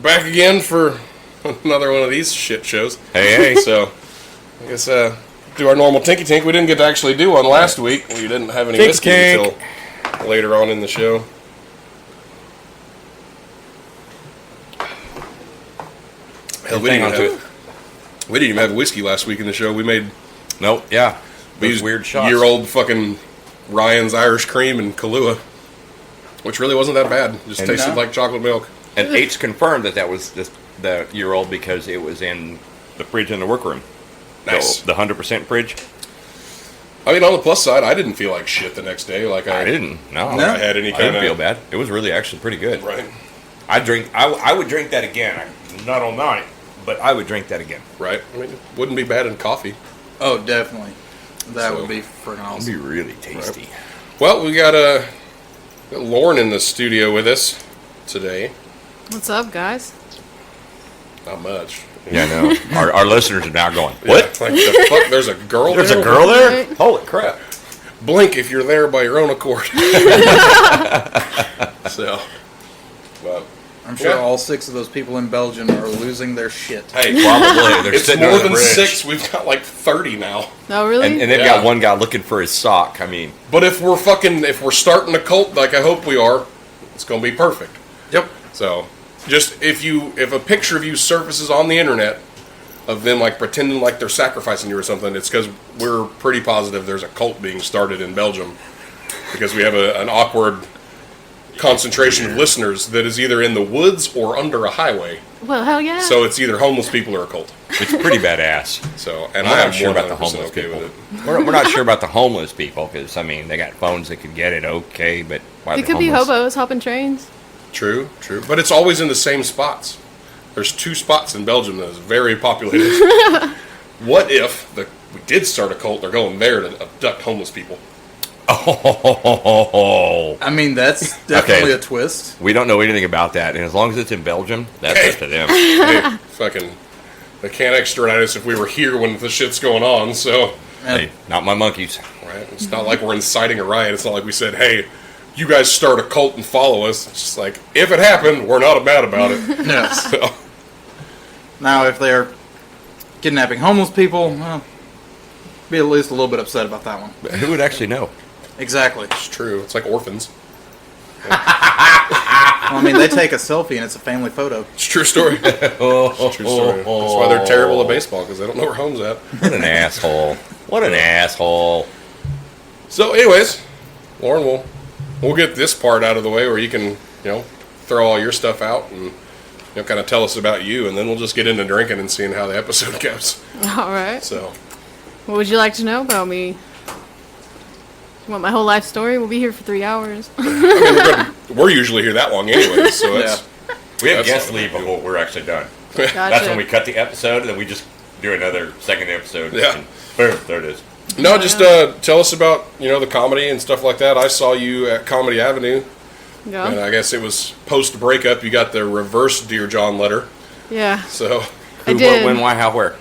back again for another one of these shit shows. Hey. So, I guess do our normal Tinky Tink. We didn't get to actually do one last week. We didn't have any whiskey until later on in the show. Hell, we didn't even have whiskey last week in the show. We made... Nope, yeah. We used weird shots. Year-old fucking Ryan's Irish Cream and Kahlua, which really wasn't that bad. Just tasted like chocolate milk. And H confirmed that was the year-old because it was in the fridge in the workroom. Nice. The 100% fridge. I mean, on the plus side, I didn't feel like shit the next day. Like I didn't. No. I had any kind of... I didn't feel bad. It was really actually pretty good. Right. I would drink that again. Not all night, but I would drink that again. Right. I mean, it wouldn't be bad in coffee. Oh, definitely. That would be freaking awesome. It'd be really tasty. Right. Well, we got Lauren in the studio with us today. What's up, guys? Not much. Yeah, no. Our listeners are now going, what? Yeah, like the fuck? There's a girl There's there? a girl there? Right. Holy crap. Blink if you're there by your own accord. So, but I'm sure all 6 of those people in Belgium are losing their shit. Hey, probably. They're it's sitting more on the than bridge. 6. We've got like 30 now. Oh, really? And they've got one guy looking for his sock. I mean, But if we're starting a cult like I hope we are, it's gonna be perfect. Yep. So, just if a picture of you surfaces on the internet of them like pretending like they're sacrificing you or something, it's because we're pretty positive there's a cult being started in Belgium because we have an awkward concentration of listeners that is either in the woods or under a highway. Well, hell yeah. So it's either homeless people or a cult. it's pretty badass. So, and I'm I am not sure about the 100% homeless okay people. with it. We're not sure about the homeless people because, I mean, they got phones that could get it okay, but why It the could be homeless? hobos hopping trains. True. But it's always in the same spots. There's 2 spots in Belgium that is very populated. What if we did start a cult? They're going there to abduct homeless people. Oh. I mean, that's definitely a twist. We don't know anything about that, and as long as it's in Belgium, that's up to them. Hey, fucking, they can't extradite us if we were here when the shit's going on. So, Hey, not my monkeys. right? It's not like we're inciting a riot. It's not like we said, "Hey, you guys start a cult and follow us." It's just like if it happened, we're not mad about it. No. So, Now, if they're kidnapping homeless people, well, be at least a little bit upset about that one. But who would actually know? Exactly. it's true. It's like orphans. Well, I mean, they take a selfie and it's a family photo. It's a true story. It's a true story. That's why they're terrible at baseball because they don't know where home's at. What an asshole. What an asshole. So, anyways, Lauren, we'll get this part out of the way where you can, throw all your stuff out and kind of tell us about you, and then we'll just get into drinking and seeing how the episode goes. All right. So, What would you like to know about me? You want my whole life story? We'll be here for 3 hours. we're usually here that long anyway, so it's We have That's guests not leave a big before we're actually done. Gotcha. That's when we cut the episode, and then we just do another second episode. Yeah. And boom, there it is. No, just tell us about the comedy and stuff like that. I saw you at Comedy Avenue, and Yeah. I guess it was post breakup. You got the reverse Dear John letter, Yeah. so I Who, did. what, when, why, how, where?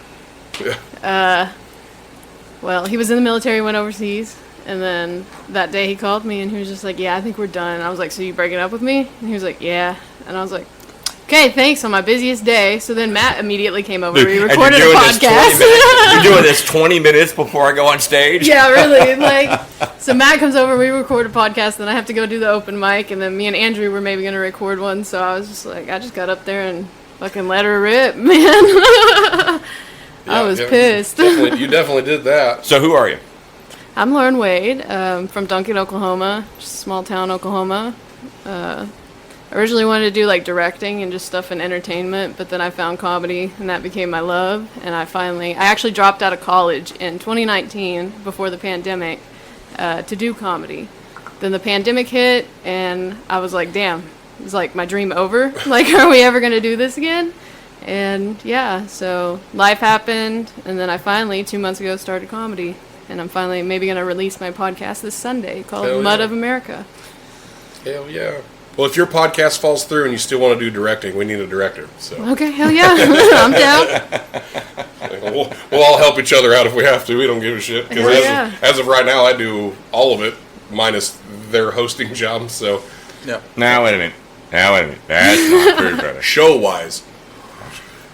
Well, he was in the military, went overseas, and then that day he called me and he was just like, "Yeah, I think we're done." And I was like, "So you breaking up with me?" And he was like, "Yeah." And I was like, "Okay, thanks." On my busiest day. So then Matt immediately came over. We And recorded you're a doing this 20 podcast. minutes- You're doing this 20 minutes before I go on stage? Yeah, really. So Matt comes over, we record a podcast, then I have to go do the open mic, and then me and Andrew were maybe going to record one. So I was just like, I just got up there and fucking let her rip, man. I was pissed. You definitely did that. So who are you? I'm Lauren Wade, from Duncan, Oklahoma, just small town Oklahoma. Originally wanted to do like directing and just stuff in entertainment, but then I found comedy and that became my love. And I actually dropped out of college in 2019 before the pandemic to do comedy. Then the pandemic hit and I was like, damn, is like my dream over? Like, are we ever going to do this again? And yeah, so life happened, and then I finally 2 months ago started comedy, and I'm finally maybe going to release my podcast this Sunday called Hell Mud yeah. of America. Hell yeah. Well, if your podcast falls through and you still want to do directing, we need a director. So Okay, hell yeah. I'm down. we'll all help each other out if we have to. We don't give a shit. Hell Because yeah. as of right now, I do all of it, minus their hosting job. So Yeah. Now, wait a minute. Now, wait a minute. That's not true, brother. Show wise,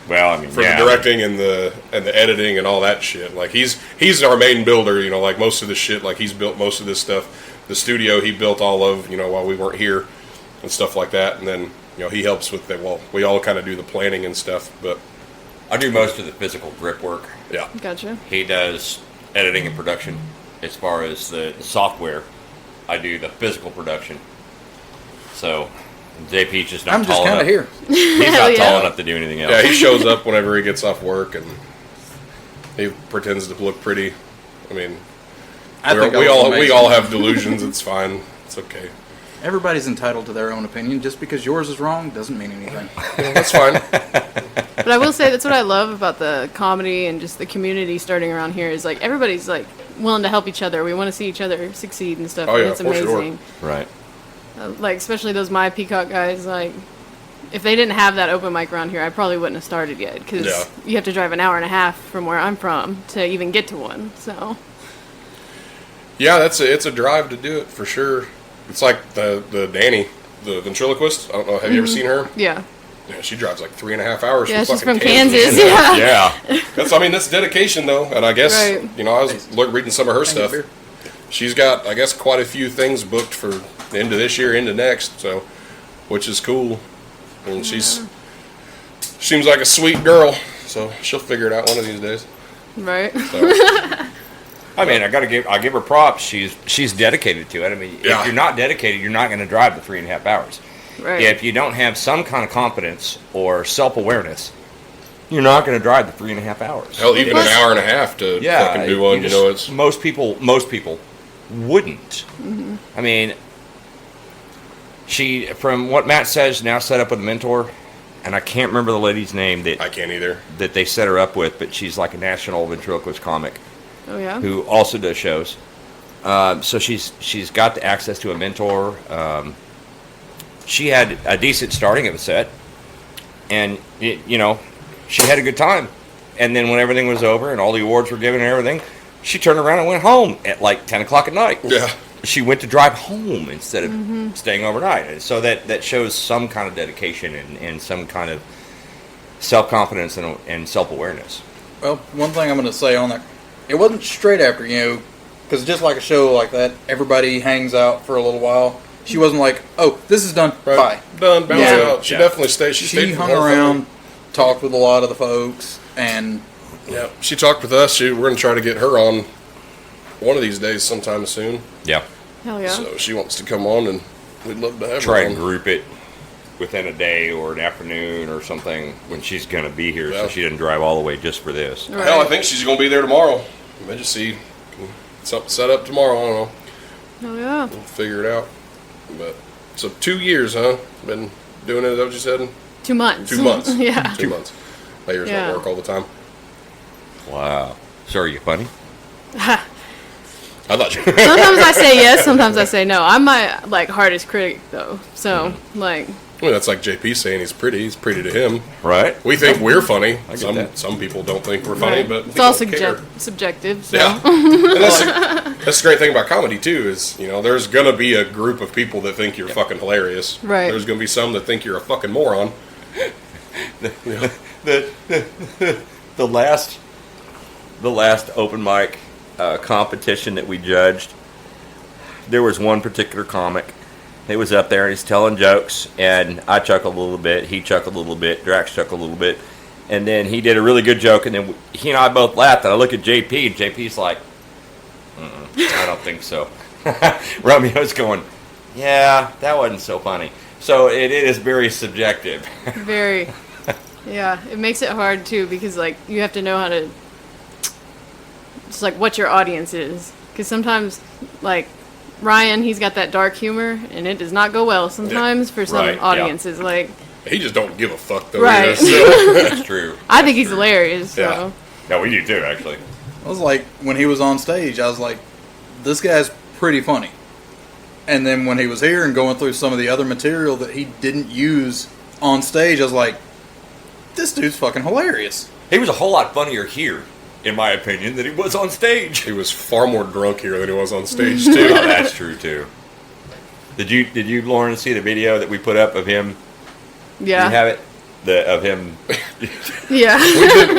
Well, I mean, for the directing and the editing and all that shit. Like he's our main builder. You know, like most of the shit. Like he's built most of this stuff. The studio he built all of. You know, while we weren't here and stuff like that. And then he helps with that. Well, we all kind of do the planning and stuff. But I do most of the physical grip work. yeah, Gotcha. He does editing and production. As far as the software, I do the physical production. So JP's just not I'm just tall kind enough. of here. He's Hell not tall yeah. enough to do anything else. yeah. He shows up whenever he gets off work and he pretends to look pretty. I mean, we all have delusions. It's fine. It's okay. Everybody's entitled to their own opinion. Just because yours is wrong doesn't mean anything. That's fine. But I will say that's what I love about the comedy and just the community starting around here is like everybody's like willing to help each other. We want to see each other succeed and stuff. Oh, and yeah, it's for sure. amazing. Right. Like especially those My Peacock guys. Like if they didn't have that open mic around here, I probably wouldn't have started yet because Yeah. you have to drive an hour and a half from where I'm from to even get to one. So Yeah, it's a drive to do it for sure. It's like the Danny, the ventriloquist. I don't know. Have you ever seen her? yeah, Yeah, she drives like 3.5 hours. yeah, from she's from fucking Kansas. Yeah. Yeah. That's dedication though, and I guess Right. I was reading some of her Thank you, stuff. beer. She's got, I guess, quite a few things booked for the end of this year, into next. So, which is cool. And seems like a sweet girl. So she'll figure it out one of these days. Right. So, I mean, I give her props. She's dedicated to it. I mean, Yeah. if you're not dedicated, you're not going to drive the 3.5 hours. Right. If you don't have some kind of confidence or self-awareness, you're not going to drive the 3.5 hours. hell, even Plus- an hour and a half to fucking do one. It's most people wouldn't. I mean, she, from what Matt says, now set up with a mentor, and I can't remember the lady's name I can't either. that they set her up with, but she's like a national ventriloquist comic Oh yeah. who also does shows. So she's got the access to a mentor. She had a decent starting of a set, and she had a good time. And then when everything was over and all the awards were given and everything, she turned around and went home at like 10 o'clock at night. Yeah. She went to drive home instead of staying overnight. And so that shows some kind of dedication and some kind of self-confidence and self-awareness. Well, one thing I'm going to say on that, it wasn't straight after, because just like a show like that, everybody hangs out for a little while. She wasn't like, oh, this is done, Right. bye. Done. Bounce Yeah. out. She Yeah. definitely stayed. She stayed She for the hung whole around, thing. talked with a lot of the folks, and Yeah. She talked with us. We're going to try to get her on one of these days sometime soon. Yeah. Hell yeah. So she wants to come on, and we'd love to have Try her and on. group it within a day or an afternoon or something when she's going to be here, Yeah. so she doesn't drive all the way just for this. Right. Hell, I think she's going to be there tomorrow. Maybe just see something set up tomorrow. I don't know. Hell yeah. We'll figure it out. But so 2 years, huh? Been doing it. Is that what you said? 2 months. 2 months. Yeah. 2 months. My ears Yeah. don't work all the time. Wow. So are you funny? I thought you. Sometimes I say yes, sometimes I say no. I'm my hardest critic though. So like I mean, that's like JP saying he's pretty. He's pretty to him. Right? We think we're funny. get that. Some people don't think we're funny, right. but it's we all don't care. subjective. So. Yeah, and that's the great thing about comedy too. Is there's gonna be a group of people that think you're fucking hilarious. Right. There's gonna be some that think you're a fucking moron. The last open mic competition that we judged, there was one particular comic. He was up there and he's telling jokes, and I chuckled a little bit, he chuckled a little bit, Drax chuckled a little bit, and then he did a really good joke, and then he and I both laughed, and I look at JP, and JP's like, I don't think so. Romeo's going, yeah, that wasn't so funny. So it is very subjective. Very. Yeah, it makes it hard too because you have to know how to. It's what your audience is, because sometimes Ryan, he's got that dark humor, and it does not go well sometimes for some Right, yeah. audiences. He just don't give a fuck though. Right. That's true. I think he's True. hilarious. So. Yeah. No, we do too, actually. I was like, when he was on stage, I was like, this guy's pretty funny. And then when he was here and going through some of the other material that he didn't use on stage, I was like, this dude's fucking hilarious. He was a whole lot funnier here, in my opinion, than he was on stage. He was far more drunk here than he was on stage Oh, too. that's true too. Did you, Lauren, see the video that we put up of him? Yeah. You have it? Of him. Yeah.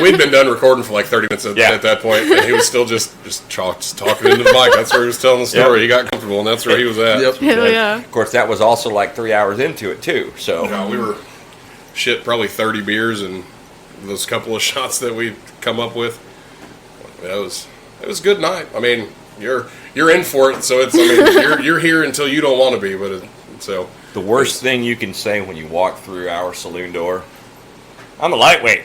We'd been done recording for like 30 minutes at that point, and he was still just talking into the mic. That's where he was telling the story. Yep. He got comfortable, and that's where he was at. Yep. Hell yeah. Of course, that was also like 3 hours into it too. So No, we were probably 30 beers and those couple of shots that we'd come up with. It was a good night. I mean, you're in for it, so you're here until you don't want to be. But so the worst thing you can say when you walk through our saloon door, I'm a lightweight.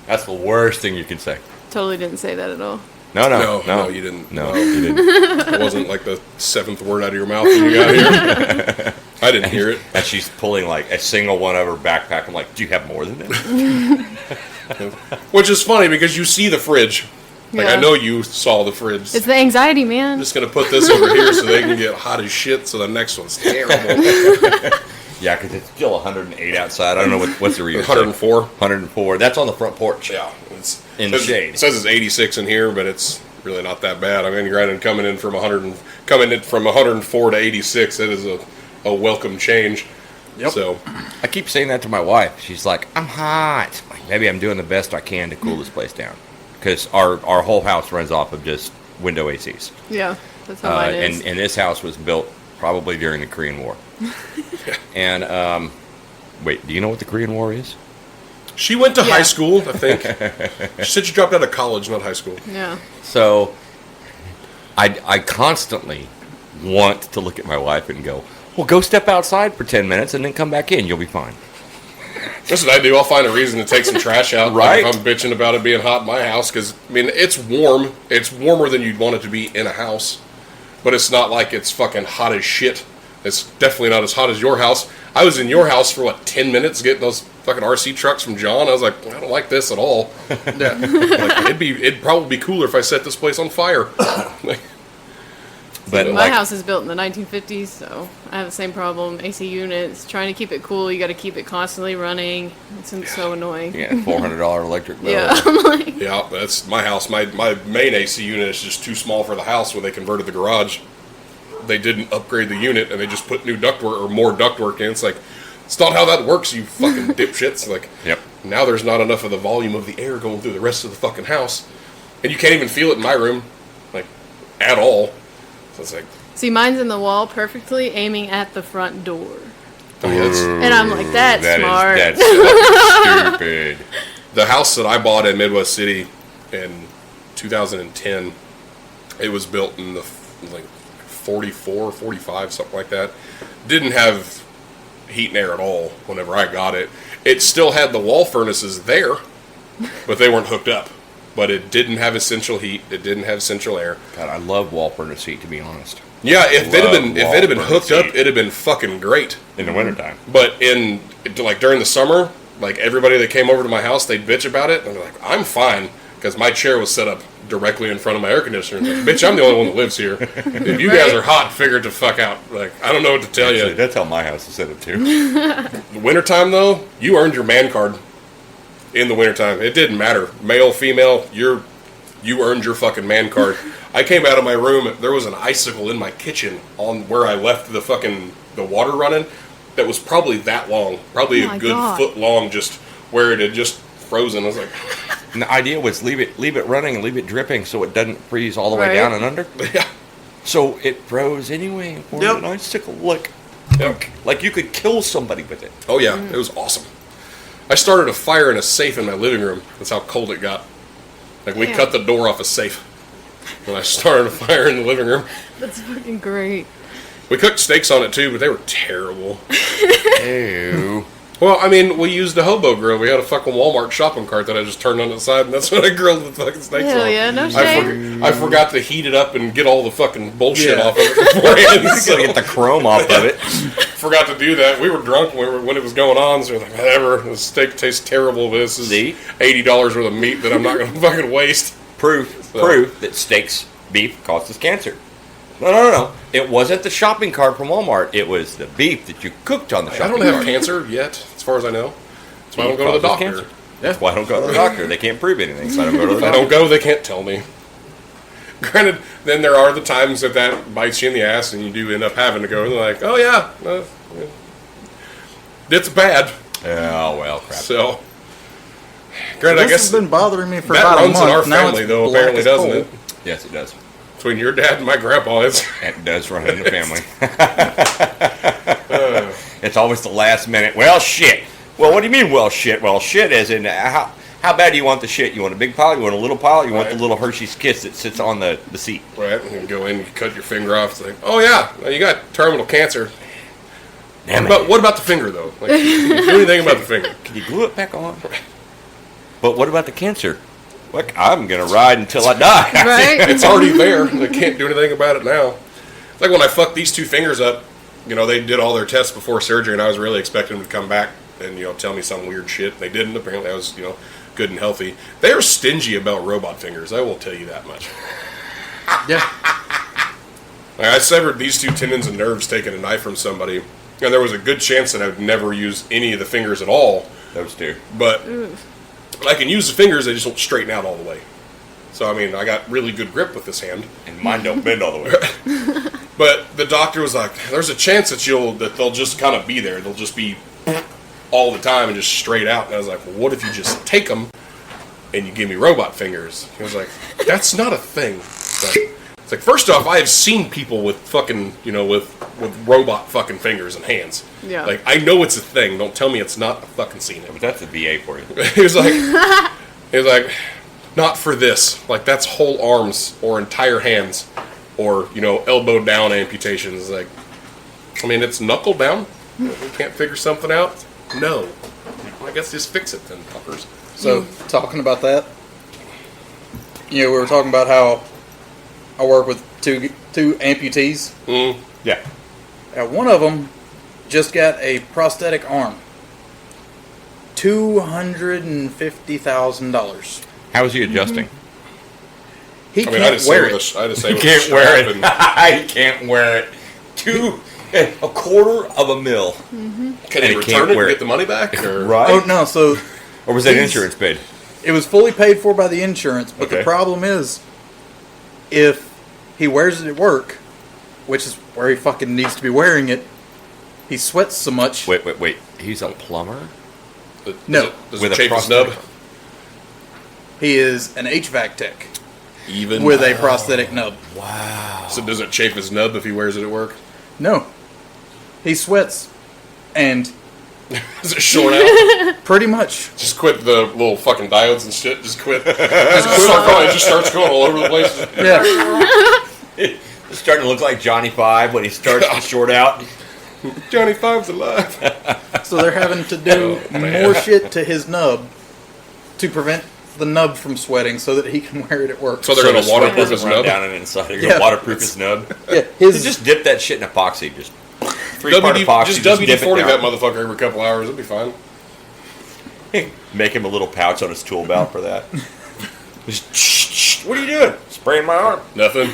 That's the worst thing you can say. Totally didn't say that at all. No, you didn't. No, you didn't. It wasn't like the seventh word out of your mouth when you got here. I didn't hear it. And she's pulling like a single one out of her backpack. I'm like, do you have more than that? Which is funny because you see the fridge. Like, Yeah. I know you saw the fridge. It's the anxiety, man. I'm just going to put this over here so they can get hot as shit, so the next one's terrible. Yeah, because it's still 108 outside. I don't know what's the reason. 104. 104. That's on the front porch. Yeah. In the shade. It says it's 86 in here, but it's really not that bad. I mean, granted, coming in from 104 to 86, that is a welcome change. Yep. So, I keep saying that to my wife. She's like, I'm hot. Like, maybe I'm doing the best I can to cool this place down. Because our whole house runs off of just window ACs. Yeah, that's how mine is. And this house was built probably during the Korean War. And, wait, do you know what the Korean War is? she went to Yeah. high school, I think. She said she dropped out of college, not high school. Yeah. So, I constantly want to look at my wife and go, well, go step outside for 10 minutes and then come back in. You'll be fine. That's what I do. I'll find a reason to take some trash out. Right. Like if I'm bitching about it being hot in my house, because, I mean, it's warm. It's warmer than you'd want it to be in a house. But it's not like it's fucking hot as shit. It's definitely not as hot as your house. I was in your house for, 10 minutes getting those fucking RC trucks from John. I was like, I don't like this at all. Yeah. Like, it'd probably be cooler if I set this place on fire. But My like, house is built in the 1950s, so I have the same problem. AC units, trying to keep it cool, you got to keep it constantly running. It's so annoying. yeah, $400 electric bill. Yeah, I'm like, Yeah, that's my house. My main AC unit is just too small for the house when they converted the garage. They didn't upgrade the unit, and they just put new ductwork or more ductwork in. It's like, it's not how that works, you fucking dipshits. Like, Yep. now there's not enough of the volume of the air going through the rest of the fucking house. And you can't even feel it in my room, like, at all. So it's like, see, mine's in the wall perfectly, aiming at the front door. oh, yeah, it's, And I'm like, that's smart. That's fucking stupid. the house that I bought in Midwest City in 2010, it was built in the, 44, 45, something like that. Didn't have heat and air at all whenever I got it. It still had the wall furnaces there, but they weren't hooked up. But it didn't have essential heat. It didn't have central air. God, I love wall furnace heat, to be honest. Yeah, if they'd have been wall hooked up, furnace it'd have been fucking great. In the wintertime. But during the summer, like everybody that came over to my house, they'd bitch about it. And they're like, I'm fine, because my chair was set up directly in front of my air conditioner. Like, bitch, I'm the only one that lives here. If you guys are hot, figure it the fuck out. Like, I don't know what to tell Actually, you. that's how my house is set up, too. The wintertime, though, you earned your man card in the wintertime. It didn't matter. Male, female, you earned your fucking man card. I came out of my room, there was an icicle in my kitchen on where I left the water running that was probably that long. Probably Oh a my good God. foot long, just where it had just frozen. I was like, And the idea was leave it running and leave it dripping so it doesn't freeze all the way Right. down and under. yeah. So it froze anyway and formed Yep. an icicle. Like, Yep. like you could kill somebody with it. Oh, yeah, it was awesome. I started a fire in a safe in my living room. That's how cold it got. Like, we Damn. cut the door off a safe when I started a fire in the living room. That's fucking great. We cooked steaks on it, too, but they were terrible. Ew. Well, I mean, we used a hobo grill. We had a fucking Walmart shopping cart that I just turned on its side, and that's what I grilled the fucking steaks Hell on. yeah, no I, shame. I forgot to heat it up and get all the fucking bullshit Yeah. off of it beforehand. Gotta get the chrome off of it. Forgot to do that. We were drunk when it was going on, so we were like, whatever. The steak tastes terrible, but this is See? $80 worth of meat that I'm not going to fucking waste. Proof So- that steaks, beef causes cancer. No. It wasn't the shopping cart from Walmart. It was the beef that you cooked on the I shopping don't cart. have cancer yet, as far as I know. That's why I don't Beef go to the causes doctor. cancer. That's why I don't go to the doctor. They can't prove anything, so I don't go to the If I doctor. don't go, they can't tell me. Granted, then there are the times that bites you in the ass, and you do end up having to go. And they're like, "Oh yeah, it's bad." Oh well, crap. So, granted, I This guess has been bothering me for that about a runs month. in our Now family, it's though. black Apparently, as doesn't coal. it? Yes, it does. Between your dad and my grandpa, it's It does run in the family. It's always the last minute. Well, shit. Well, what do you mean, well, shit? Well, shit as in how bad do you want the shit? You want a big pile? You want a little pile? You want Right. the little Hershey's Kiss that sits on the seat? right. You go in, you cut your finger off. It's like, oh yeah, you got terminal cancer. Damn it. But what about the finger, though? Like, can you do anything about the finger? Can you glue it back on? But what about the cancer? Look, I'm going to ride until I die. Right? It's already there. They can't do anything about it now. Like when I fucked these two fingers up, they did all their tests before surgery, and I was really expecting them to come back and, tell me some weird shit. They didn't. Apparently I was, good and healthy. They are stingy about robot fingers. I will tell you that much. Yeah. Like, I severed these two tendons and nerves taking a knife from somebody, and there was a good chance that I would never use any of the fingers at all. Those two. But I can use the fingers, they just won't straighten out all the way. So, I got really good grip with this hand. And mine don't bend all the way. But the doctor was like, there's a chance that they'll just kind of be there. They'll just be all the time and just straight out. And I was like, well, what if you just take them and you give me robot fingers? He was like, that's not a thing. It's like, first off, I have seen people with fucking, with robot fucking fingers and hands. Yeah. Like, I know it's a thing. Don't tell me it's not. I've fucking seen it. But that's a VA for you. He was like, not for this. Like, that's whole arms or entire hands or, elbow down amputations. Like, it's knuckle down. We can't figure something out. No. I guess just fix it then, fuckers. So, talking about that, we were talking about how I work with two amputees. Yeah. And one of them just got a prosthetic arm. $250,000. How is he adjusting? He I can't just wear say it. I just say He with can't a wear strap it. I can't wear it. $250,000. Can And he he return can't it wear and it. get the money back? Or? Right? Oh no! So Or was that He's- insurance paid? it was fully paid for by the insurance, but Okay. the problem is, if he wears it at work, which is where he fucking needs to be wearing it, he sweats so much. Wait. He's a plumber? No. Does With it a chafe his prosthetic. nub? He is an HVAC tech Even with a prosthetic nub. So does it chafe his nub if he wears it at work? No, he sweats, and Is it short out? pretty much. Just quit the little fucking diodes and shit. Just quit. It just starts going all over the place. Yeah, It's starting to look like Johnny Five when he starts to short out. Johnny Five's alive. so they're having to do man. more shit to his nub to prevent the nub from sweating, so that he can wear it at work. So they're going the to waterproof sweat his doesn't run nub? down and inside. They're going Yeah. to waterproof his nub. Yeah, You his just dip that shit in epoxy. Just three-part epoxy. Just dip it WD-40 down. that motherfucker every couple hours. It'll be fine. Make him a little pouch on his tool belt for that. Just, what are you doing? Spraying my arm. Nothing.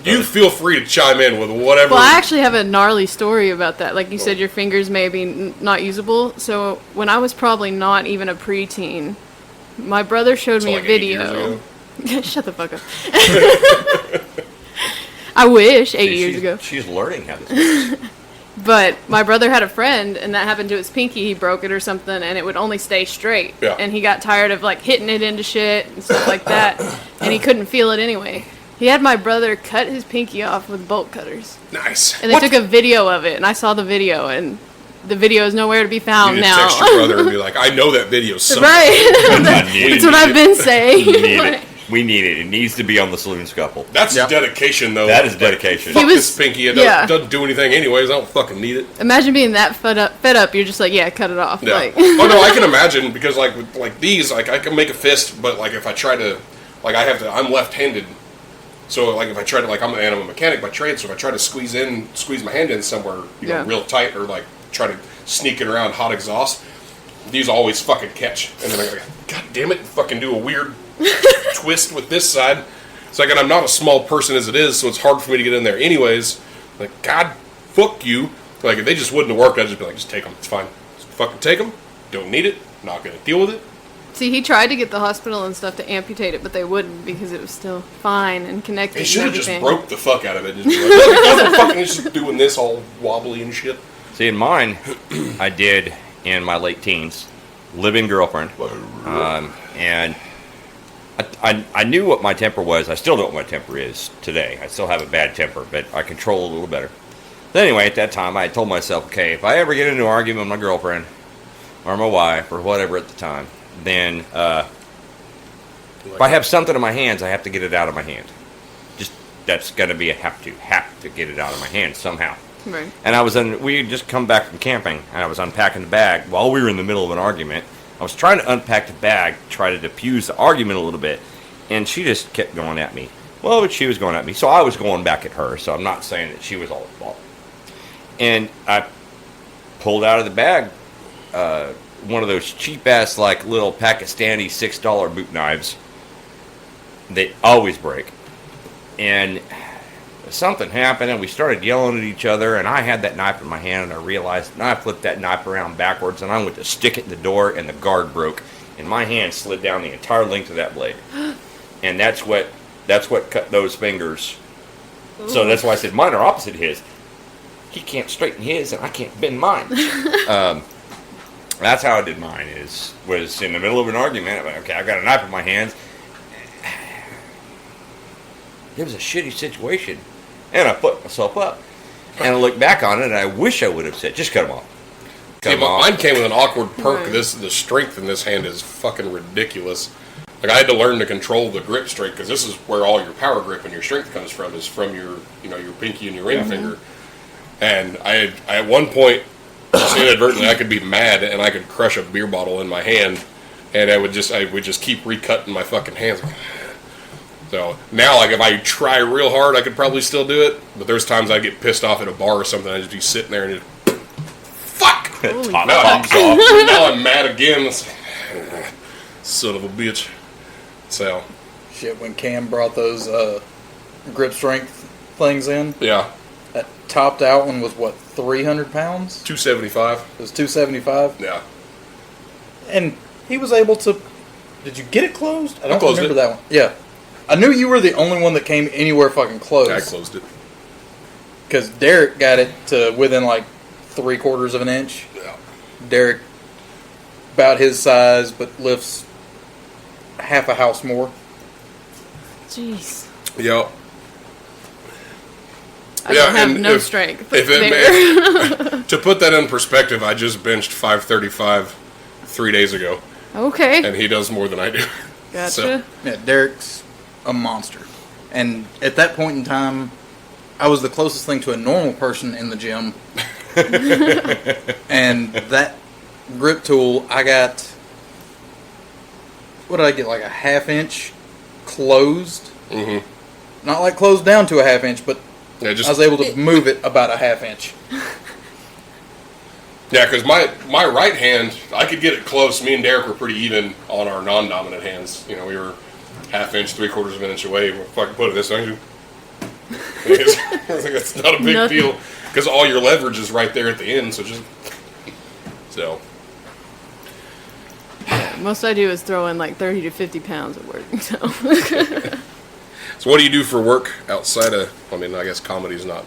You feel free to chime in with whatever. Well, I actually have a gnarly story about that. Like you said, your fingers may be not usable. So when I was probably not even a preteen, my brother showed So me like a 8 years video. ago. Shut the fuck up. I wish 8 years she's, ago. She's learning how this works. But my brother had a friend, and that happened to his pinky. He broke it or something, and it would only stay straight. Yeah. And he got tired of like hitting it into shit and stuff like that, and he couldn't feel it anyway. He had my brother cut his pinky off with bolt cutters, Nice. and they took a video of it, and I saw the video, and the video is nowhere to be found You just now. text your brother and be like, I know that video somewhere. Right. I need That's it. what I've been saying. We need it. We need it. It needs to be on the Saloon Scuffle. That's Yep. dedication, though. That is dedication. Fuck He was- this pinky. It yeah. doesn't do anything anyways. I don't fucking need it. Imagine being that fed up. You're just like, yeah, cut it off. Yeah. Like, Oh no, I can imagine because like these, like I can make a fist, but like if I try to, like I'm left-handed, so like if I try to, like I'm a mechanic by trade, so if I try to squeeze my hand in somewhere, Yeah. real tight, or like try to sneak it around hot exhaust, these always fucking catch, and then I go, God damn it, fucking do a weird twist with this side. It's like, and I'm not a small person as it is, so it's hard for me to get in there anyways. Like, God, fuck you. Like, if they just wouldn't have worked, I'd just be like, just take them. It's fine. Just fucking take them. Don't need it. Not gonna deal with it. See, he tried to get the hospital and stuff to amputate it, but they wouldn't because it was still fine and connected. They should have and just everything. broke the fuck out of it. And just be like, look, it doesn't fucking, it's just doing this all wobbly and shit. See, in mine, I did in my late teens, living girlfriend, and I knew what my temper was. I still know what my temper is today. I still have a bad temper, but I control it a little better. But anyway, at that time, I had told myself, okay, if I ever get into an argument with my girlfriend or my wife or whatever at the time, then if I have something in my hands, I have to get it out of my hand. Just that's going to be a have to get it out of my hand somehow. Right. And we had just come back from camping, and I was unpacking the bag while we were in the middle of an argument. I was trying to unpack the bag, try to diffuse the argument a little bit, and she just kept going at me. Well, but she was going at me, so I was going back at her, so I'm not saying that she was all at fault. And I pulled out of the bag one of those cheap-ass, like, little Pakistani $6 boot knives. They always break. And something happened, and we started yelling at each other, and I had that knife in my hand, and I realized, and I flipped that knife around backwards, and I went to stick it in the door, and the guard broke, and my hand slid down the entire length of that blade. And that's what cut those fingers. Ooh. So that's why I said mine are opposite his. He can't straighten his, and I can't bend mine. That's how I did mine. Was in the middle of an argument. I'm like, okay, I've got a knife in my hands. It was a shitty situation, and I put myself up, and I looked back on it, and I wish I would have said, just cut him off. See, mine came with an awkward perk. The strength in this hand is fucking ridiculous. Like, I had to learn to control the grip strength, because this is where all your power grip and your strength comes from, is from your pinky and your ring finger. And I at one point, just inadvertently, I could be mad, and I could crush a beer bottle in my hand, and I would just keep recutting my fucking hands. So now, like, if I try real hard, I could probably still do it. But there's times I get pissed off at a bar or something, I just be sitting there and just, fuck! Now I'm mad again. Son of a bitch. So. Shit, when Cam brought those grip strength things in. Yeah. That topped out one was what, 300 pounds? 275. It was 275? Yeah. And he was able to. Did you get it closed? I don't remember it. that one. Yeah. I knew you were the only one that came anywhere fucking close. I closed it. Because Derek got it to within like 3/4 of an inch. Yeah. Derek, about his size, but lifts half a house more. Jeez. Yep. I don't have no strength. To put that in perspective, I just benched 535 3 days ago. Okay. And he does more than I do. Gotcha. So. Yeah, Derek's a monster. And at that point in time, I was the closest thing to a normal person in the gym. And that grip tool, I got, what did I get, like a 1/2 inch closed? Mm-hmm. Not like closed down to a 1/2 inch, but I was able to move it about a 1/2 inch. Yeah, because my right hand, I could get it close. Me and Derek were pretty even on our non-dominant hands. You know, we were 1/2 inch, 3/4 of an inch away. If I can put it this way, it's not a big deal because all your leverage is right there at the end. So. Most I do is throw in like 30 to 50 pounds at work. So what do you do for work outside of? I mean, I guess comedy's not.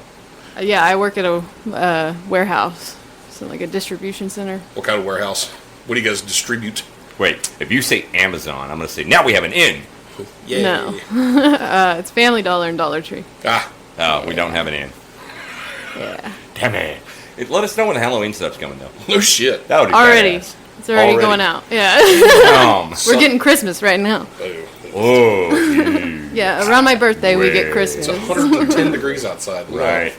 Yeah, I work at a warehouse. So like a distribution center. What kind of warehouse? What do you guys distribute? Wait, if you say Amazon, I'm going to say, now we have an inn. Yay. No. It's Family Dollar and Dollar Tree. Oh, we don't have an inn. Yeah. Damn it. Let us know when the Halloween stuff's coming, though. No shit. That would be already. badass. It's already going out. Yeah. We're getting Christmas right now. Oh. Yeah, around my birthday we get Christmas. It's 110 degrees outside. Right.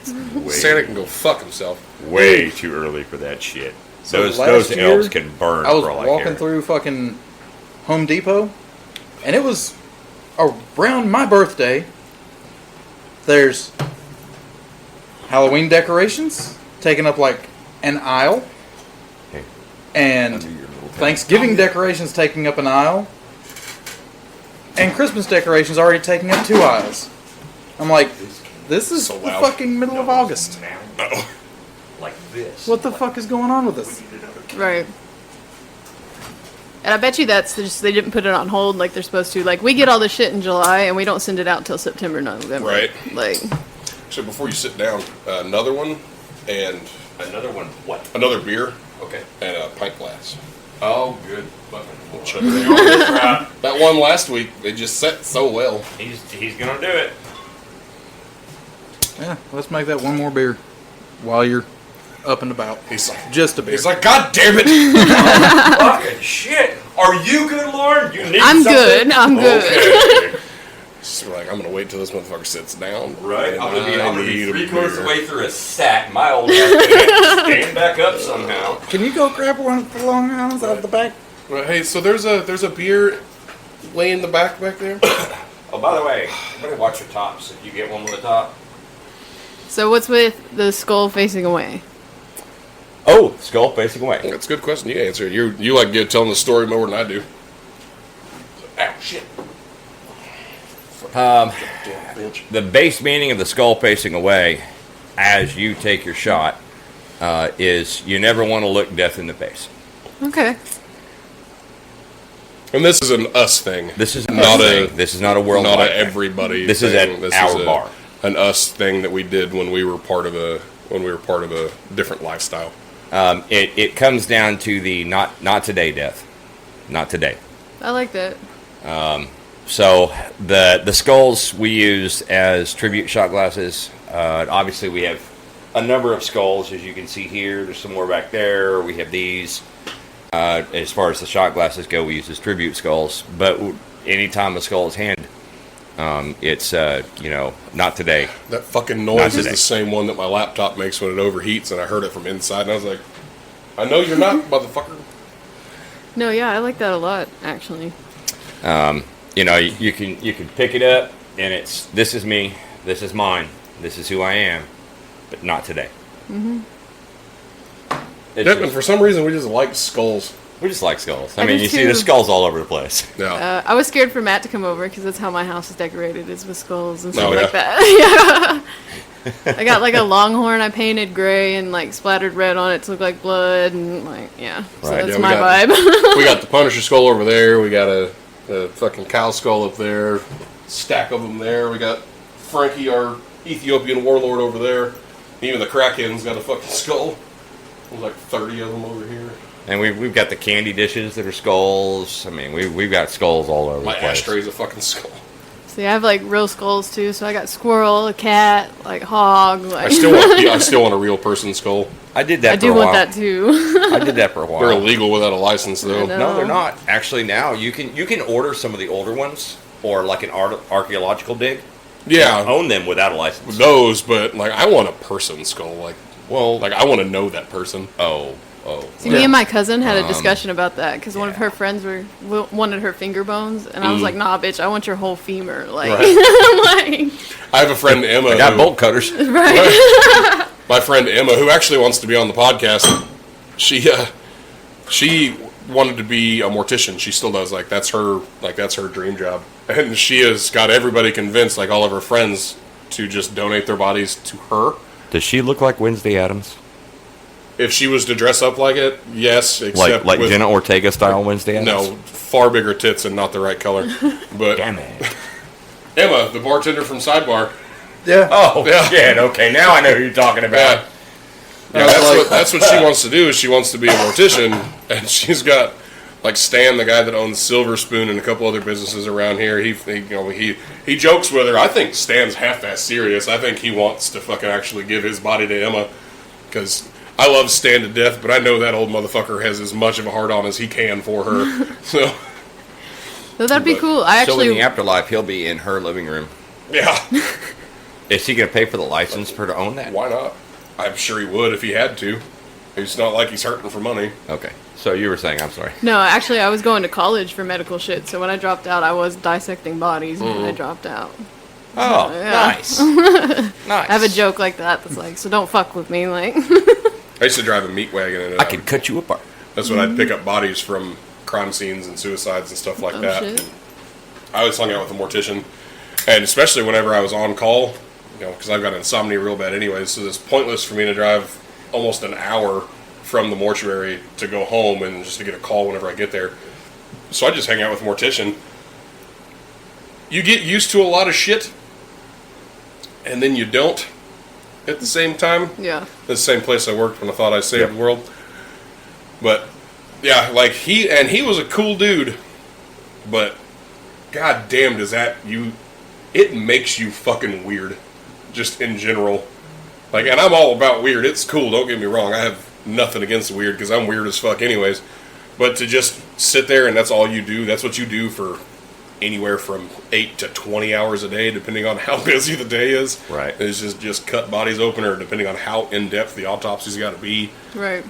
Santa can go fuck himself. Way too early for that shit. So those elves can burn I was for all walking I care. through fucking Home Depot, and it was around my birthday. There's Halloween decorations taking up like an aisle, and Thanksgiving decorations taking up an aisle, and Christmas decorations already taking up 2 aisles. I'm like, this is the fucking middle of August. Like this. What the fuck is going on with this? Right. And I bet you that's just they didn't put it on hold like they're supposed to. Like we get all this shit in July and we don't send it out till September, November. Right. Like. So before you sit down, another one and Another one. What? another beer Okay. and a pint glass. Oh, good. We'll shut it down. That one last week, they just set so well. He's gonna do it. Yeah, let's make that one more beer while you're up and about. He's like, Just a beer. he's like, God damn it! Fucking shit. Are you good, Lauren? You need I'm something? good. I'm good. Okay. So we're like, I'm gonna wait till this motherfucker sits down. Right. and I'm gonna be need a 3/4 of the beer. way through a sack. My old ass gonna have to stand back up somehow. Can you go grab one of the Long Islands out of the back? Well, hey, so there's a beer laying in the back there. Oh, by the way, everybody watch your tops. If you get one with a top. So what's with the skull facing away? Oh, skull facing away. That's a good question. You answer it. You like telling the story more than I do. Ow, shit. Damn bitch. The base meaning of the skull facing away, as you take your shot, is you never want to look death in the face. Okay. And this is an us thing. This is not a a thing. This is not a worldwide not a thing. everybody. This is thing. at This our is bar. an us thing that we did when we were part of a different lifestyle. It comes down to the not today death, not today. I like that. So the skulls we use as tribute shot glasses. Obviously, we have a number of skulls, as you can see here. There's some more back there. We have these. As far as the shot glasses go, we use as tribute skulls. But anytime a skull is handed, it's not today. That fucking Not noise is today. the same one that my laptop makes when it overheats, and I heard it from inside, and I was like, I know you're not, motherfucker. No, yeah, I like that a lot, actually. You can pick it up, and it's this is me, this is mine, this is who I am, but not today. Mm-hmm. And for some reason, we just like skulls. We just like skulls. I I mean, do you see the too. skulls all over the place. Yeah. I was scared for Matt to come over because that's how my house is decorated, is with skulls and stuff Oh, yeah. like that. Yeah. I got like a longhorn I painted gray and like splattered red on it to look like blood and like, yeah. So Right. that's Yeah, we my got- vibe. We got the Punisher skull over there. We got a fucking cow skull up there. Stack of them there. We got Frankie, our Ethiopian warlord, over there. Even the Kraken's got a fucking skull. There's like 30 of them over here. And we've got the candy dishes that are skulls. I mean, we've got skulls all over My the place. ashtray's a fucking skull. See, I have like real skulls too. So I got squirrel, a cat, like hog. Like I still want a real person skull. I did that I for do a want while. that too. I did that for a while. They're illegal without a license, though. I know. No, they're not. Actually, now you can order some of the older ones, or like an archaeological dig. Yeah, Own them without a license. those, but like I want a person skull. Like Well, I want to know that person. oh. See, me and my cousin had a discussion about that because one of her friends wanted her finger bones, and I was like, "Nah, bitch, I want your whole femur." Like, Right. like I have a friend Emma. I got who- bolt cutters. right. My friend Emma, who actually wants to be on the podcast, she wanted to be a mortician. She still does. That's her dream job, and she has got everybody convinced, like all of her friends, to just donate their bodies to her. Does she look like Wednesday Addams? If she was to dress up like it, yes, except Like with, Jenna Ortega style Wednesday Addams? no, far bigger tits and not the right color. But Damn it. Emma, the bartender from Sidebar, Yeah. Oh, Yeah. shit. Okay, now I know who you're talking about. yeah, that's what she wants to do. Is she wants to be a mortician, and she's got like Stan, the guy that owns Silver Spoon and a couple other businesses around here. He jokes with her. I think Stan's half-ass serious. I think he wants to fucking actually give his body to Emma because I love Stan to death, but I know that old motherfucker has as much of a heart on as he can for her. So So that'd be But- cool. I So in actually, the afterlife, he'll be in her living room. yeah, Is he going to pay for the license for her to own that? why not? I'm sure he would if he had to. It's not like he's hurting for money. Okay. So you were saying, I'm sorry. no, actually, I was going to college for medical shit. So when I dropped out, I was dissecting bodies when I dropped out. Oh, Yeah. nice. Nice. I have a joke like that that's like, so don't fuck with me, like. I used to drive a meat wagon, and I could cut you apart. that's when I'd pick up bodies from crime scenes and suicides and stuff like Oh, that. shit. And I always hung out with a mortician, and especially whenever I was on call, because I've got insomnia real bad anyway, so it's pointless for me to drive almost an hour from the mortuary to go home and just to get a call whenever I get there. so I just hang out with a mortician. You get used to a lot of shit, and then you don't at the same time. Yeah. The same place I worked when I thought I saved Yep. the world. But yeah, like he was a cool dude, but god damn does that it makes you fucking weird, just in general. Like, and I'm all about weird. It's cool, don't get me wrong. I have nothing against weird because I'm weird as fuck anyways. But to just sit there and that's all you do, that's what you do for anywhere from 8 to 20 hours a day, depending on how busy the day is. Right. It's just cut bodies open, or depending on how in-depth the autopsy's got to be. Right.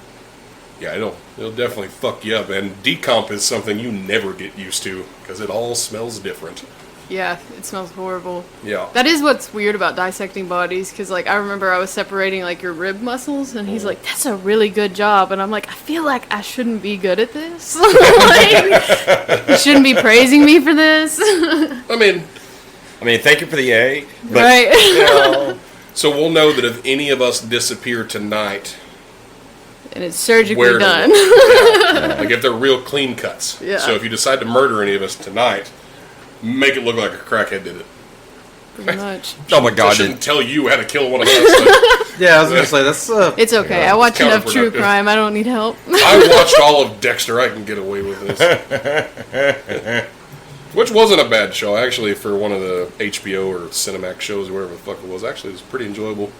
Yeah, it'll definitely fuck you up. And decomp is something you never get used to because it all smells different. Yeah, it smells horrible. Yeah. That is what's weird about dissecting bodies, because like I remember I was separating like your rib muscles, and he's like, "That's a really good job," and I'm like, "I feel like I shouldn't be good at this. Like, you shouldn't be praising me for this." I mean, thank you for the A. But, Right. You know, so we'll know that if any of us disappear tonight, And it's surgically where to done. look. Like if they're real clean cuts. Yeah. So if you decide to murder any of us tonight, make it look like a crackhead did it. Pretty much. oh my I God. shouldn't tell you how to kill one of us. Like, Yeah, I was gonna say that's It's okay. I watch enough true counterproductive. crime. I don't need help. I watched all of Dexter. I can get away with this. Which wasn't a bad show, actually, for one of the HBO or Cinemax shows or whatever the fuck it was. Actually, it was pretty enjoyable.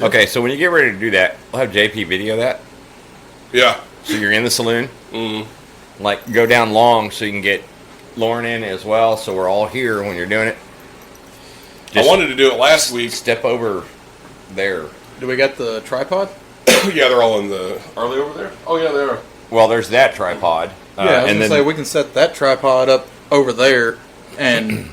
Okay, so when you get ready to do that, we'll have JP video that. Yeah. So you're in the saloon. Mm-hmm. Like, go down long so you can get Lauren in as well, so we're all here when you're doing it. I wanted to do it last week. Step over there. Do we got the tripod? Yeah, they're all in the... Are they over there? Oh, yeah, they are. Well, there's that tripod. Yeah, I was and gonna then say we can set that tripod up over there, and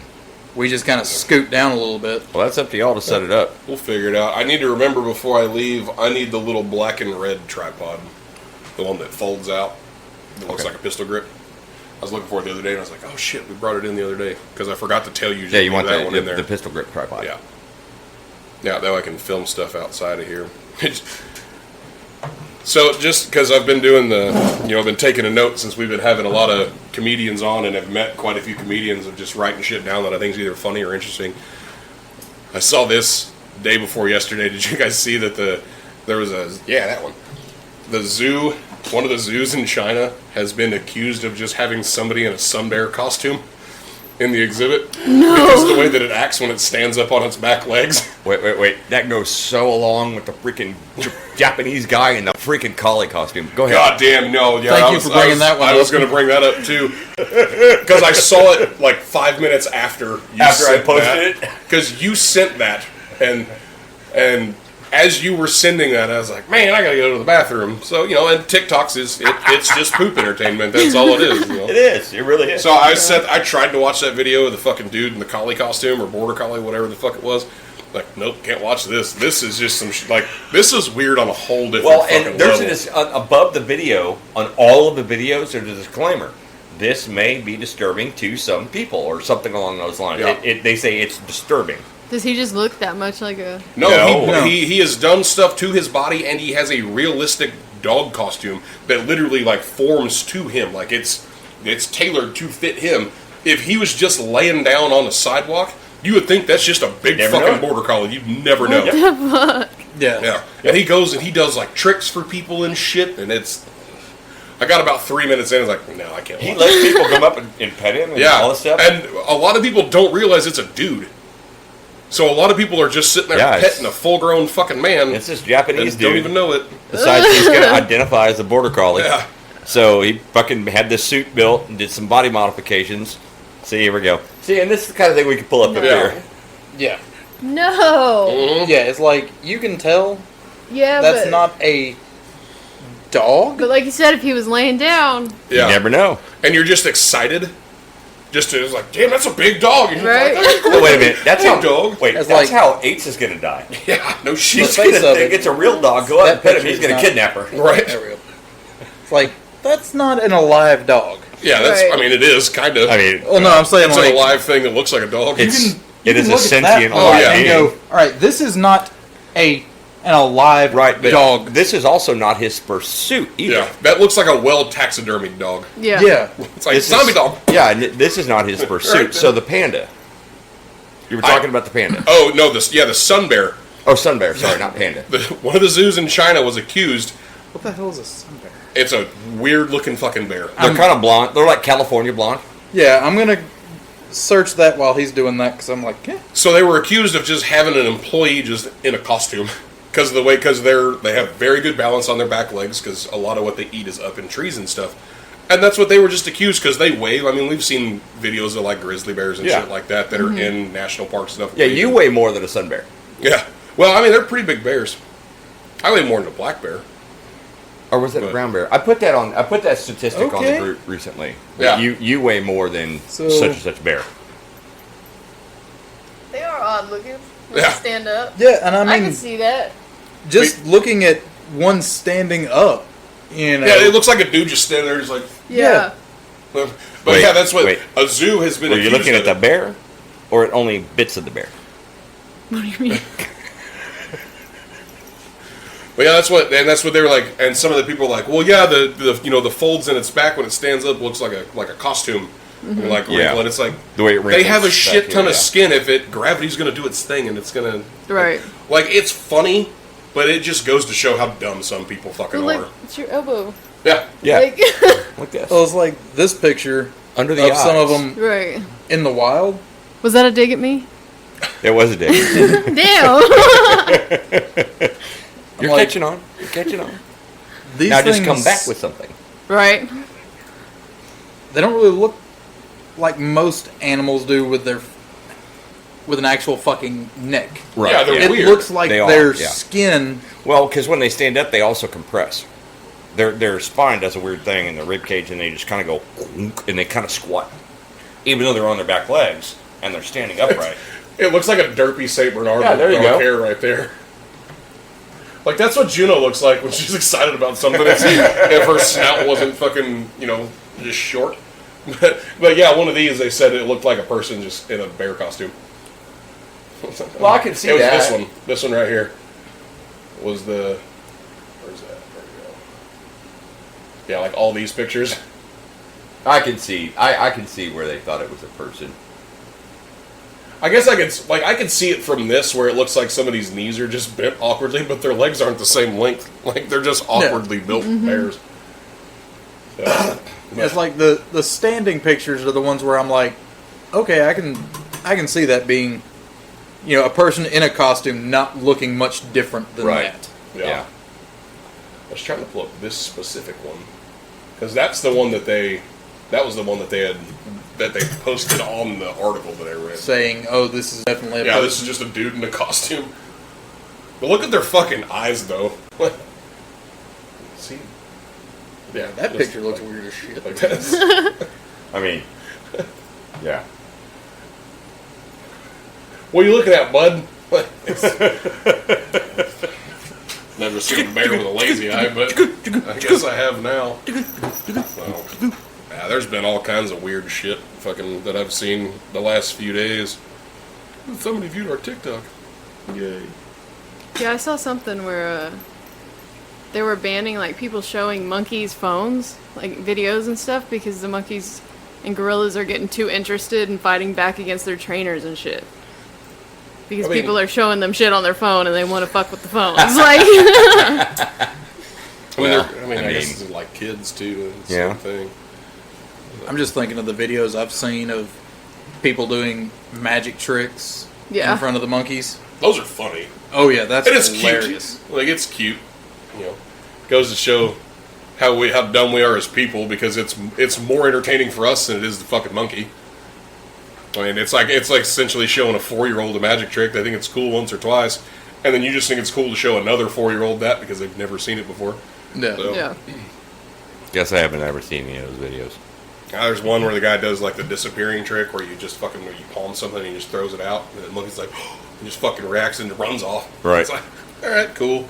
we just kind of scoot down a little bit. well, that's up to y'all to set it up. We'll figure it out. I need to remember before I leave, I need the little black and red tripod. The one that folds out. That looks Okay. like a pistol grip. I was looking for it the other day, and I was like, oh, shit, we brought it in the other day. Because I forgot to tell you. Yeah, you want that one in there. the pistol grip tripod. Yeah. Yeah, that way I can film stuff outside of here. So just because I've been doing I've been taking a note since we've been having a lot of comedians on and have met quite a few comedians of just writing shit down that I think is either funny or interesting. I saw this day before yesterday. Did you guys see that there was that one. The zoo, one of the zoos in China has been accused of just having somebody in a sun bear costume in the exhibit. No. Because of the way that it acts when it stands up on its back legs. Wait. That goes so along with the freaking Japanese guy in the freaking collie costume. Go ahead. God damn, no. Yeah, Thank you for bringing that one I was up. going to bring that up, too. Because I saw it like 5 minutes after I posted it? Because you sent that. And as you were sending that, I was like, man, I got to go to the bathroom. So, and TikTok's it's just poop entertainment. That's all it is. It is. It really is. So I tried to watch that video of the fucking dude in the collie costume or border collie, whatever the fuck it was. Like, nope, can't watch this. This is just some this is weird on a whole different fucking and there's level. above the video, on all of the videos, there's a disclaimer. This may be disturbing to some people, or something along those lines. Yeah. They say it's disturbing. Does he just look that much like a... No. He has done stuff to his body, and he has a realistic dog costume that literally like forms to him. Like it's tailored to fit him. If he was just laying down on the sidewalk, you would think that's just a big Never fucking know. border collie. You'd never know. Yeah. Yeah. And he goes and he does like tricks for people and shit, and I got about 3 minutes in, I was like, no, I can't He watch lets it. people come up and pet him and all this stuff. And a lot of people don't realize it's a dude. So a lot of people are just sitting there petting a full-grown fucking man. It's this Japanese and dude. don't even know it. Besides, he's going to identify as a border collie. Yeah. So he fucking had this suit built and did some body modifications. See, here we go. See, and this is the kind of thing we can pull up up Yeah. here. Yeah. No! Mhm. Yeah, it's like, you can tell Yeah, that's but... not a dog. But like you said, if he was laying down... Yeah. You never know. And you're just excited. It's like, damn, that's a big dog. And you're Right? like, Oh, wait a minute. That's Big how dog. Wait, It's that's like- how Ates is going to die. yeah, no The shit. He's face going to of think it- it's a real dog. Go out and pet him. He's picture's going to not- kidnap her. Right. There we go. It's like, that's not an alive dog. Yeah, Right. I mean, it is, kind of. I mean, Well, no, I'm saying it's like, an alive thing that looks like a dog. It's- you it is can a look at that sentient part alive and being. go, all right, this is not a and a live Right, but dog. this is also not his pursuit either. Yeah, that looks like a well taxidermied dog. Yeah. Yeah. It's like This zombie is, dog. Yeah, and this is not his pursuit. Right. So the panda. You were talking about the panda. Oh no, the sun bear. Oh, sun bear. Sorry, not panda. One of the zoos in China was accused. What the hell is a sun bear? It's a weird looking fucking bear. They're kind of blonde. They're like California blonde. Yeah, I'm gonna search that while he's doing that because I'm like, eh. So they were accused of just having an employee just in a costume because of the way they have very good balance on their back legs because a lot of what they eat is up in trees and stuff. And that's what they were just accused because they weigh. I mean, we've seen videos of like grizzly bears and Yeah. shit like that are in national parks and stuff. Yeah, you weigh more than a sun bear. Yeah. Well, I mean, they're pretty big bears. I weigh more than a black bear. Or was it a brown bear? I put that statistic on the Okay. group recently. Yeah. You weigh more than So- such and such bear. They are odd looking when Yeah. they stand up. Yeah, and I I mean, can see that. just looking at one standing up, you know. Yeah, it looks like a dude just standing there, just like. Yeah. Yeah. But Wait, yeah, that's what wait. a zoo has been. Were you accused looking at of the it. bear, or at only bits of the bear? What do you mean? But yeah, that's what they were like. And some of the people were like, well, yeah, the folds in its back when it stands up looks like a costume, and like Yeah. wrinkle, and it's like The way it they wrinkles have a back shit here, ton of yeah. skin. If gravity's gonna do its thing, and it's gonna Right. like it's funny, but it just goes to show how dumb some people fucking Well, like, are. it's your elbow. Yeah, Yeah, Like, like this. Well, it's like this picture Under the of some of eyes. them right. in the wild. Was that a dig at me? It was a dick. Damn. You're like- catching on. You're catching on. These Now things, just come back with something. right. They don't really look like most animals do with an actual fucking neck. Right. Yeah, they're It weird. looks like They are, their yeah. skin. Well, because when they stand up, they also compress. Their spine does a weird thing in the rib cage, and they just kind of go, and they kind of squat, even though they're on their back legs and they're standing upright. It looks like a derpy Saint Bernard Yeah, there you with go. hair right there. Like that's what Juno looks like when she's excited about something. If her snout wasn't fucking, just short. But yeah, one of these they said it looked like a person just in a bear costume. Well, I can see it was that. this one. This one right here was the. Where's that? There we go. Yeah, like all these pictures. I can see. I can see where they thought it was a person. I guess I could see it from this where it looks like some of these knees are just bent awkwardly, but their legs aren't the same length. Like they're just awkwardly built bears. Yeah. It's like the standing pictures are the ones where I'm like, okay, I can see that being, a person in a costume not looking much different than Right. that. Yeah. I was trying to pull up this specific one because that's the one that they posted on the article that I read. Saying, oh, this is definitely a Yeah, person. this is just a dude in a costume. But look at their fucking eyes, though. See? Yeah, That just picture looks like- weird as shit. Like this. I mean, yeah. What are you looking at, bud? Never seen a bear with a lazy eye, but I guess I have now. So, yeah, there's been all kinds of weird shit fucking that I've seen the last few days. Somebody viewed our TikTok. Yay. Yeah, I saw something where they were banning like people showing monkeys' phones, like videos and stuff, because the monkeys and gorillas are getting too interested in fighting back against their trainers and shit. Because I mean- people are showing them shit on their phone and they want to fuck with the phones. Like, I guess it's like kids too. It's the Yeah. same thing. I'm just thinking of the videos I've seen of people doing magic tricks Yeah. in front of the monkeys. Those are funny. Oh yeah, that's And it's hilarious. cute. Like it's cute. Goes to show how dumb we are as people because it's more entertaining for us than it is the fucking monkey. I mean, it's like essentially showing a 4-year-old a magic trick. They think it's cool once or twice, and then you just think it's cool to show another 4-year-old that because they've never seen it before. Yeah. So, yeah. Guess I haven't ever seen any of those videos. There's one where the guy does like the disappearing trick where you palm something and he just throws it out, and the monkey's like, and just fucking reacts and runs off. Right. It's like, all right, cool.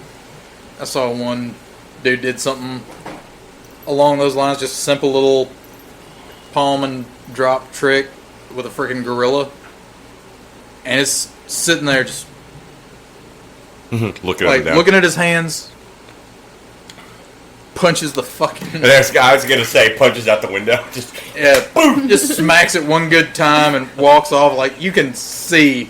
I saw one dude did something along those lines, just a simple little palm and drop trick with a freaking gorilla, and it's sitting there just Looking like down. looking at his hands, punches the fucking And there's I was gonna say punches out the window. Just boom, just smacks it one good time and walks off. Like you can see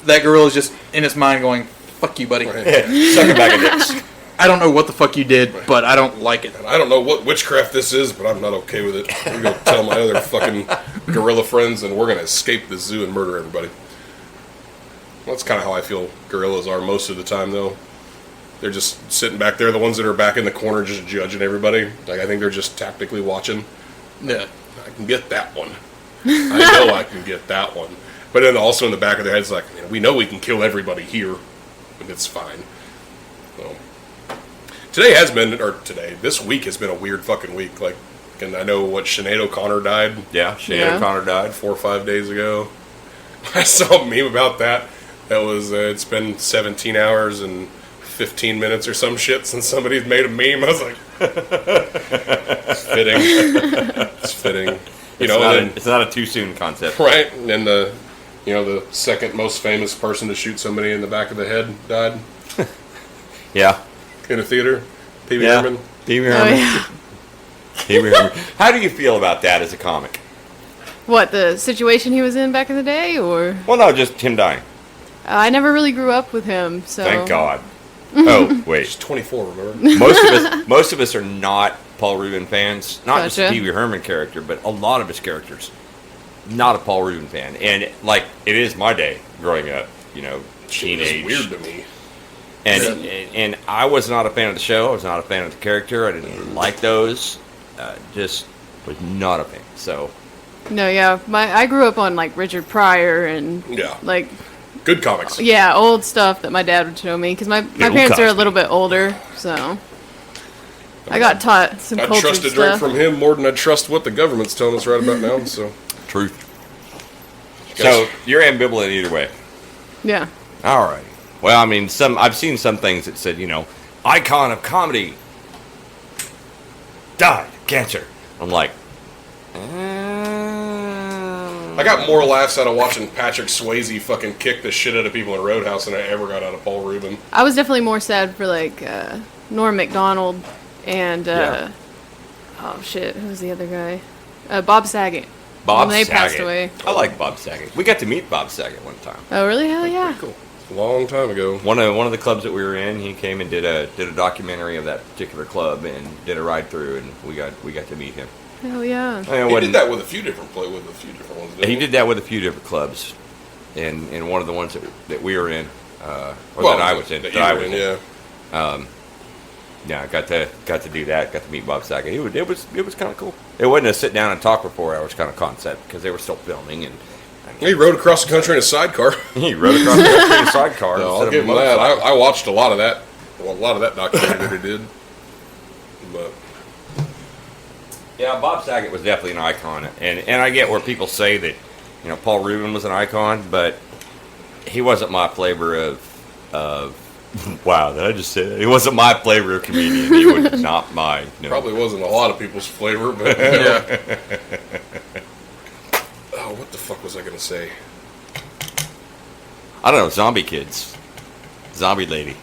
that gorilla's just in his mind going, "Fuck you, buddy. suck it back a dicks. I don't know what the fuck you did, but I don't like it." And I don't know what witchcraft this is, but I'm not okay with it. I'm going to tell my other fucking gorilla friends, and we're going to escape the zoo and murder everybody. Well, that's kind of how I feel gorillas are most of the time, though. They're just sitting back there, the ones that are back in the corner just judging everybody. Like, I think they're just tactically watching. Yeah. I can get that one. I know I can get that one. But then also in the back of their heads, like, we know we can kill everybody here, and it's fine. So, this week has been a weird fucking week. Like, and I know what Sinead O'Connor died Yeah, Shane Yeah. O'Connor died. 4 or 5 days ago. I saw a meme about that. That was, it's been 17 hours and 15 minutes or some shit since somebody's made a meme. I was like, it's fitting. It's fitting. It's not a too soon concept. Right? And then the second most famous person to shoot somebody in the back of the head died Yeah. in a theater. Pee Wee Yeah. Herman. Pee Wee Oh Herman. yeah. Pee Wee Herman. How do you feel about that as a comic? What, the situation he was in back in the day, or Well, no, just him dying. I never really grew up with him, so Thank God. Oh, wait. She's 24, remember? Most of us are not Paul Rubin fans. Not just the Gotcha. Pee Wee Herman character, but a lot of his characters. Not a Paul Rubin fan. And, like, it is my day growing up, teenage. It's weird to me. And I was not a fan of the show. I was not a fan of the character. I didn't like those. Just was not a fan. So, no, yeah. I grew up on like Richard Pryor and Yeah. like Good comics. yeah, old stuff that my dad would show me because my Bill parents are a Cosby. little bit older, so I got taught some I'd culture trust a drink stuff. from him more than I trust what the government's telling us right about now. So, truth. So, you're ambivalent either way. Yeah. All right. Well, I mean, I've seen some things that said, icon of comedy died, cancer. I'm like, I got more laughs out of watching Patrick Swayze fucking kick the shit out of people in Roadhouse than I ever got out of Paul Rubin. I was definitely more sad for like Norm Macdonald and Yeah. oh shit, who was the other guy? Bob Saget. Bob When they Saget. passed away. I like Bob Saget. We got to meet Bob Saget one time. Oh really? Hell yeah. Pretty cool. A long time ago. One of the clubs that we were in, he came and did a documentary of that particular club and did a ride through, and we got to meet him. Hell yeah. I mean, it He did wasn't- that with a few different ones. Didn't He did that with a few different clubs, and one of the ones that we were in, or that I was in. That That you I were was in, in. yeah. Yeah, I got to do that. Got to meet Bob Saget. It was kind of cool. It wasn't a sit down and talk for 4 hours kind of concept because they were still filming, and He rode across the country in a sidecar. he rode across the country in a sidecar. No, instead I'll give of him a that. motorcycle. I watched a lot of that. Well, a lot of that documentary that he did. But Yeah, Bob Saget was definitely an icon, and I get where people say that, Paul Rubin was an icon, but he wasn't my flavor of wow, did I just say that? He wasn't my flavor of comedian. He was not my. No. probably wasn't a lot of people's flavor. But Yeah. Oh, what the fuck was I gonna say? I don't know, zombie kids, zombie lady.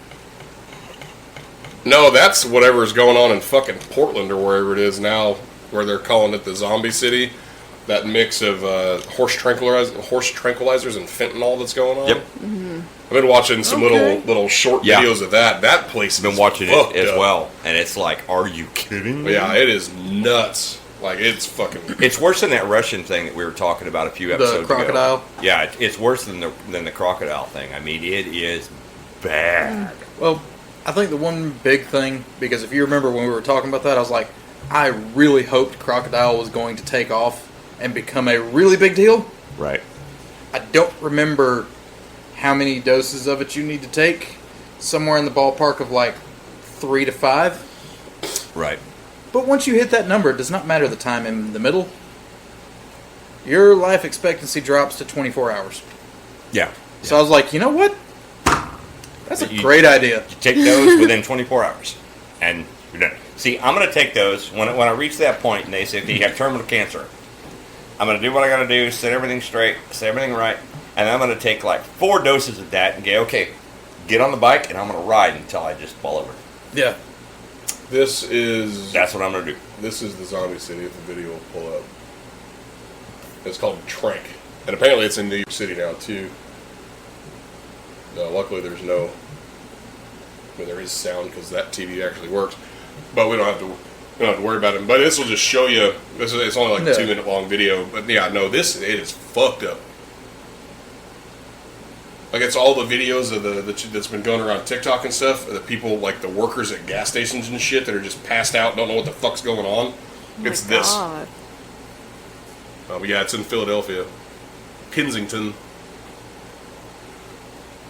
No, that's whatever's going on in fucking Portland or wherever it is now, where they're calling it the zombie city. That mix of horse tranquilizers and fentanyl that's going on. Yep. I've been watching some Okay. little short Yeah. videos of that. That place I've been is watching it fucked as up. well, and it's like, are you kidding me? Yeah, it is nuts. Like, it's fucking... It's worse than that Russian thing that we were talking about a few episodes ago. crocodile? Yeah, it's worse than the crocodile thing. I mean, it is bad. Well, I think the one big thing, because if you remember when we were talking about that, I was like, I really hoped Crocodile was going to take off and become a really big deal. Right. I don't remember how many doses of it you need to take. Somewhere in the ballpark of like 3 to 5. Right. But once you hit that number, it does not matter the time in the middle. Your life expectancy drops to 24 hours. Yeah. So I was like, you know what? That's a You- great idea. You take those within 24 hours, and you're done. See, I'm going to take those when I reach that point, and they say, okay, you have terminal cancer. I'm going to do what I got to do, set everything straight, set everything right, and I'm going to take like 4 doses of that and go, okay, get on the bike and I'm going to ride until I just fall over. Yeah. This is That's what I'm going to do. This is the zombie city if the video will pull up. It's called Trank. And apparently it's in New York City now, too. Luckily there's no... I mean, there is sound because that TV actually works. But we don't have to worry about it. But this will just show you... It's only like a 2-minute long video. But yeah, no, it is fucked up. Like, it's all the videos of that's been going around TikTok and stuff. The people, like the workers at gas stations and shit that are just passed out, don't know what the fuck's going on. It's this. God. But yeah, it's in Philadelphia. Kensington.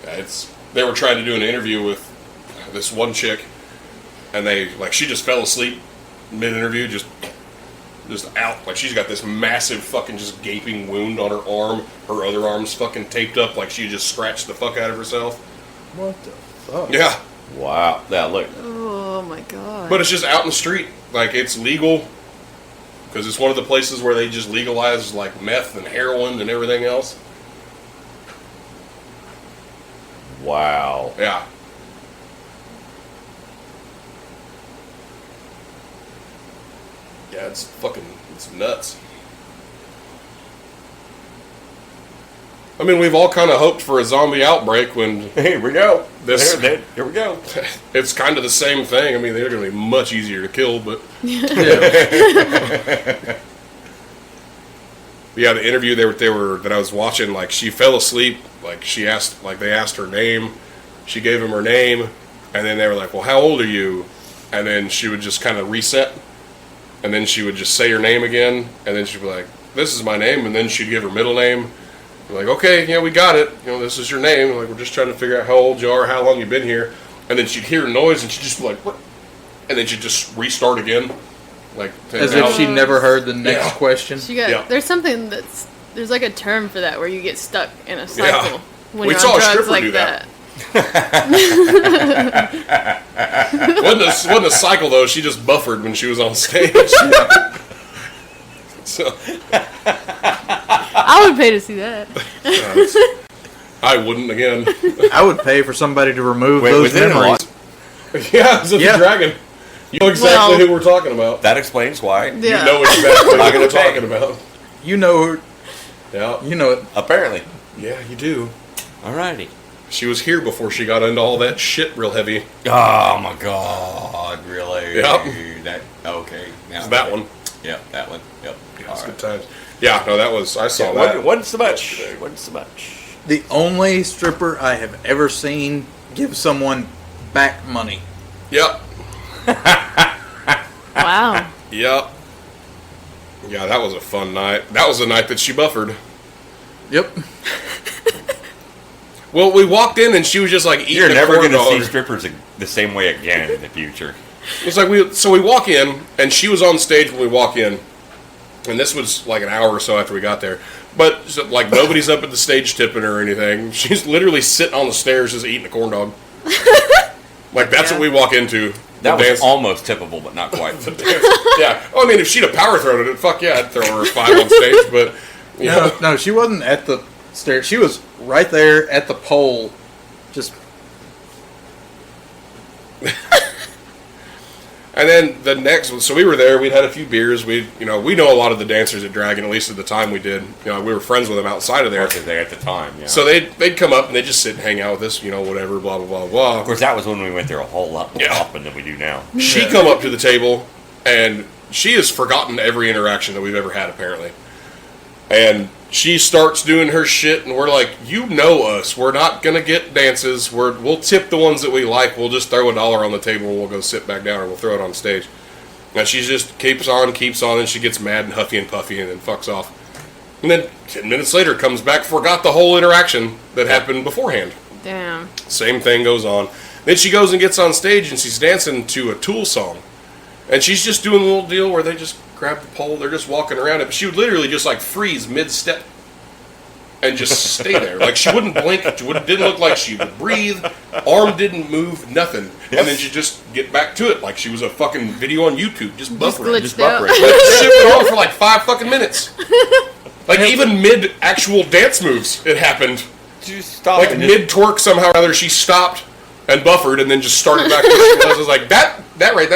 Yeah, they were trying to do an interview with this one chick, and she just fell asleep mid-interview, just out. Like, she's got this massive fucking just gaping wound on her arm. Her other arm's fucking taped up like she just scratched the fuck out of herself. What the fuck? Yeah. Wow. Yeah, look. Oh my god. But it's just out in the street. Like, it's legal. Because it's one of the places where they just legalize, like, meth and heroin and everything else. Wow. Yeah. Yeah, it's nuts. I mean, we've all kind of hoped for a zombie outbreak when... Here we go. Here we go. It's kind of the same thing. I mean, they're going to be much easier to kill, but... Yeah, the interview that I was watching, like, she fell asleep. Like, they asked her name. She gave them her name. And then they were like, well, how old are you? And then she would just kind of reset. And then she would just say her name again. And then she'd be like, this is my name. And then she'd give her middle name. Like, okay, yeah, we got it. This is your name. Like, we're just trying to figure out how old you are, how long you've been here. And then she'd hear a noise, and she'd just be like, what? And then she'd just restart again. Like, as if she never heard the next question. There's something there's like a term for that where you get stuck in a cycle when we you're saw on a drugs stripper like do that. Wasn't a cycle though. She just buffered when she was on stage. So I would pay to see that. I wouldn't again. I would pay for somebody to remove those memories. Yeah, it's a dragon. You know exactly who we're talking about. That explains why. Yeah. You know exactly who we're talking about. You know her. Yeah. You know it. Apparently. Yeah, you do. Alrighty. She was here before she got into all that shit real heavy. Oh my god, really? Yep. Okay. Now That one. Yep, that one. Yep. Yeah, it's good times. Yeah, no, I saw that. Wasn't so much. The only stripper I have ever seen give someone back money. Yep. Wow. Yep. Yeah, that was a fun night. That was the night that she buffered. Yep. Well, we walked in and she was just like eating You're never going to see strippers the same way again in the future. It's like we walk in and she was on stage when we walk in, and this was like an hour or so after we got there. But so, like nobody's up at the stage tipping her or anything. She's literally sitting on the stairs just eating a corn dog. Like that's what we walk into. That was almost tippable, but not quite. Yeah. Oh, I mean, if she'd have power thrown it, fuck yeah, I'd throw her a 5 on stage. But no, she wasn't at the stairs. She was right there at the pole, just. And then the next one, so we were there. We'd had a few beers. We know a lot of the dancers at Dragon, at least at the time we did. We were friends with them outside of there. At the time, yeah. So they'd come up and they'd just sit and hang out with us, whatever, blah blah blah blah. Of course, that was when we went there a whole lot more often than we do now. She come up to the table, and she has forgotten every interaction that we've ever had, apparently. And she starts doing her shit, and we're like, you know us. We're not going to get dances. We'll tip the ones that we like. We'll just throw $1 on the table, and we'll go sit back down, or we'll throw it on stage. And she just keeps on, and she gets mad and huffy and puffy, and then fucks off. And then 10 minutes later, comes back, forgot the whole interaction that happened beforehand. Damn. Same thing goes on. Then she goes and gets on stage, and she's dancing to a Tool song. And she's just doing a little deal where they just grab the pole, they're just walking around it, but she would literally just like freeze mid-step and just stay there. Like she wouldn't blink, didn't look like she would breathe, arm didn't move, nothing. Yep. And then she'd just get back to it like she was a fucking video on YouTube, just buffering. Just buffering. That shit went on for like 5 fucking minutes. Like even mid-actual dance moves, it happened. just stop Like and just- mid twerk somehow or other, she stopped and buffered and then just started back where she was. I was like, that right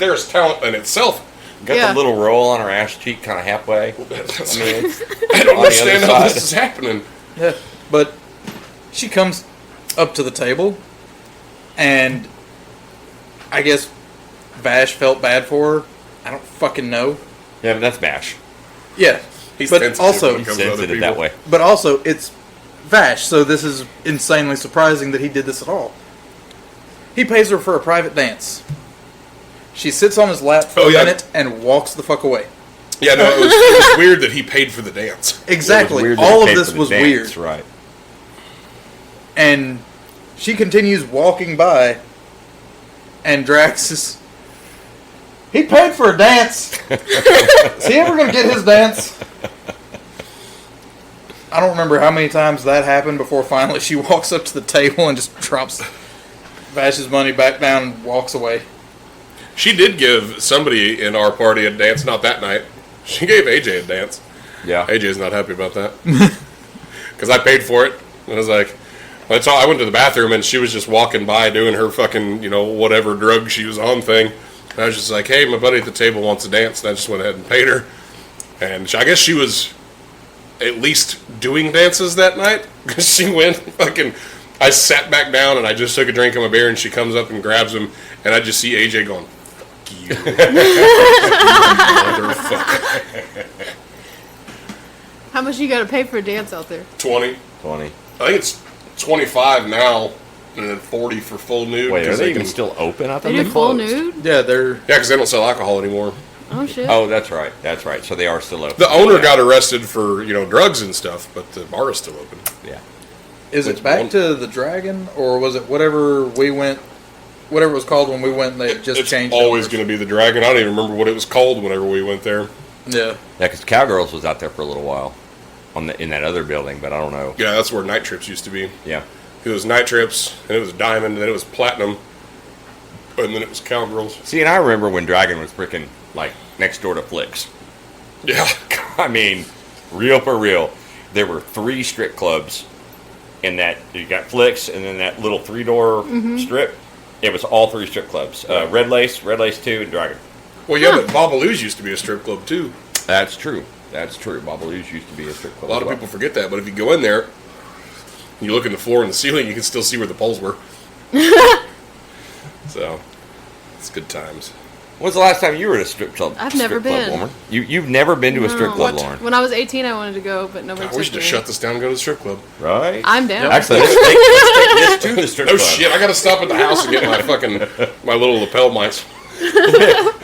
there is talent in itself. got Yeah. the little roll on her ass cheek, kind of halfway. That's- I mean, it's I don't on the understand other how side. this is happening. Yeah, but she comes up to the table, and I guess Vash felt bad for her. I don't fucking know. Yeah, but that's Bash. Yeah, He's but sensitive also, when it comes to other Sensitive that people. way. but also it's Vash, so this is insanely surprising that he did this at all. He pays her for a private dance. She sits on his lap for Oh, a yeah. minute and walks the fuck away. Yeah, no, it was weird that he paid for the dance. Exactly. It was weird that All he of paid this for the was dance, weird. Right. And she continues walking by, and Drax is... He paid for a dance! Is he ever going to get his dance? I don't remember how many times that happened before finally she walks up to the table and just drops Vash's money back down and walks away. She did give somebody in our party a dance, not that night. She gave AJ a dance. Yeah. AJ's not happy about that. Because I paid for it. And I was like, that's all. I went to the bathroom and she was just walking by doing her fucking, whatever drug she was on thing. And I was just like, hey, my buddy at the table wants a dance. And I just went ahead and paid her. And I guess she was at least doing dances that night. Because she went fucking... I sat back down and I just took a drink of my beer and she comes up and grabs him. And I just see AJ going, fuck you. Motherfucker. How much you got to pay for a dance out there? 20. 20. I think it's 25 now, and then 40 for full nude. Wait, are 'cause they even can- still open? I thought They they do full closed. nude? Yeah, they're... Yeah, because they don't sell alcohol anymore. Oh shit. Oh, that's right. That's right. So they are still open. The owner Yeah. got arrested for drugs and stuff, but the bar is still open. Yeah. Is it back to the Dragon, or was it whatever we went... Whatever it was called when we went and they had just It's changed always owners? going to be the Dragon. I don't even remember what it was called whenever we went there. Yeah. Yeah, because Cowgirls was out there for a little while in that other building, but I don't know. Yeah, that's where Night Trips used to be. Yeah. It was Night Trips, and it was Diamond, and then it was Platinum, and then it was Cowgirls. See, and I remember when Dragon was freaking, like, next door to Flicks. Yeah. I mean, real for real. There were 3 strip clubs in that. You got Flicks, and then that little 3-door strip. It was all 3 strip clubs. Red Lace 2, and Dragon. Well, yeah, but Babalu's used to be a strip club, too. That's true. That's true. Babalu's used to be a strip club. A lot as of well. people forget that, but if you go in there, you look in the floor and the ceiling, you can still see where the poles were. So, it's good times. When's the last time you were at a strip club? I've never been. Lauren? You've never been to a strip No. club, What? Lauren? When I was 18, I wanted to go, but nobody God, took we should me. just shut this down and go to the strip club. Right? I'm down. Actually, let's take this to the strip No club. shit, I gotta stop at the house and get my fucking, my little lapel mics.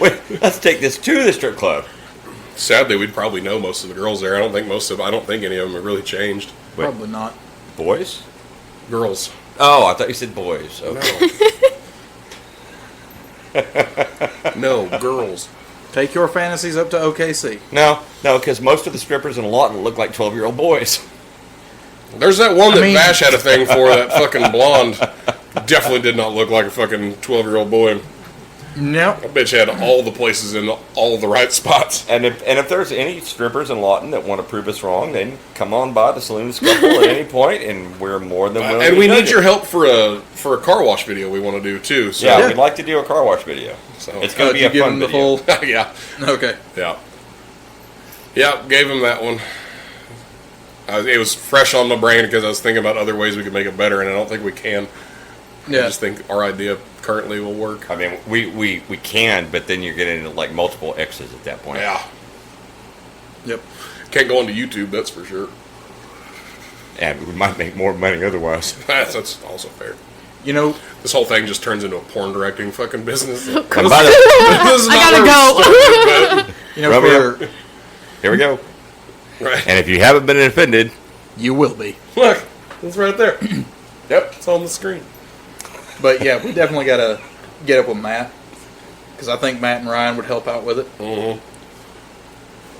Wait, let's take this to the strip club. Sadly, we'd probably know most of the girls there. I don't think any of them have really changed. Wait. Probably not. Boys? Girls. Oh, I thought you said boys. Okay. No, girls. Take your fantasies up to OKC. No, because most of the strippers in Lawton look like 12-year-old boys. There's that one that mean- Vash had a thing for, that fucking blonde. Definitely did not look like a fucking 12-year-old boy. Nope. That bitch had all the places in all the right spots. And if there's any strippers in Lawton that want to prove us wrong, then come on by the Saloon Scuffle at any point, and we're more than willing And to we judge need it. your help for a car wash video we want to do, too. So, Yeah, we'd like to do a car wash video. So- It's going to Did be you a give fun him the video. full... yeah. Okay. Yeah. Yeah, gave him that one. It was fresh on my brain because I was thinking about other ways we could make it better, and I don't think we can. I Yeah. just think our idea currently will work. I mean, we can, but then you're getting into like multiple X's at that point. Yeah. Yep. Can't go onto YouTube, that's for sure. And we might make more money otherwise. That's also fair. You know, This whole thing just turns into a porn directing fucking business. And by the, This is I not gotta where go. we started, you know, Romeo. for, here we go. but- right. And if you haven't been offended, you will be. Look, it's right there. Yep, it's on the screen. But yeah, we definitely got to get up with Matt. Because I think Matt and Ryan would help out with it. Mm-hmm.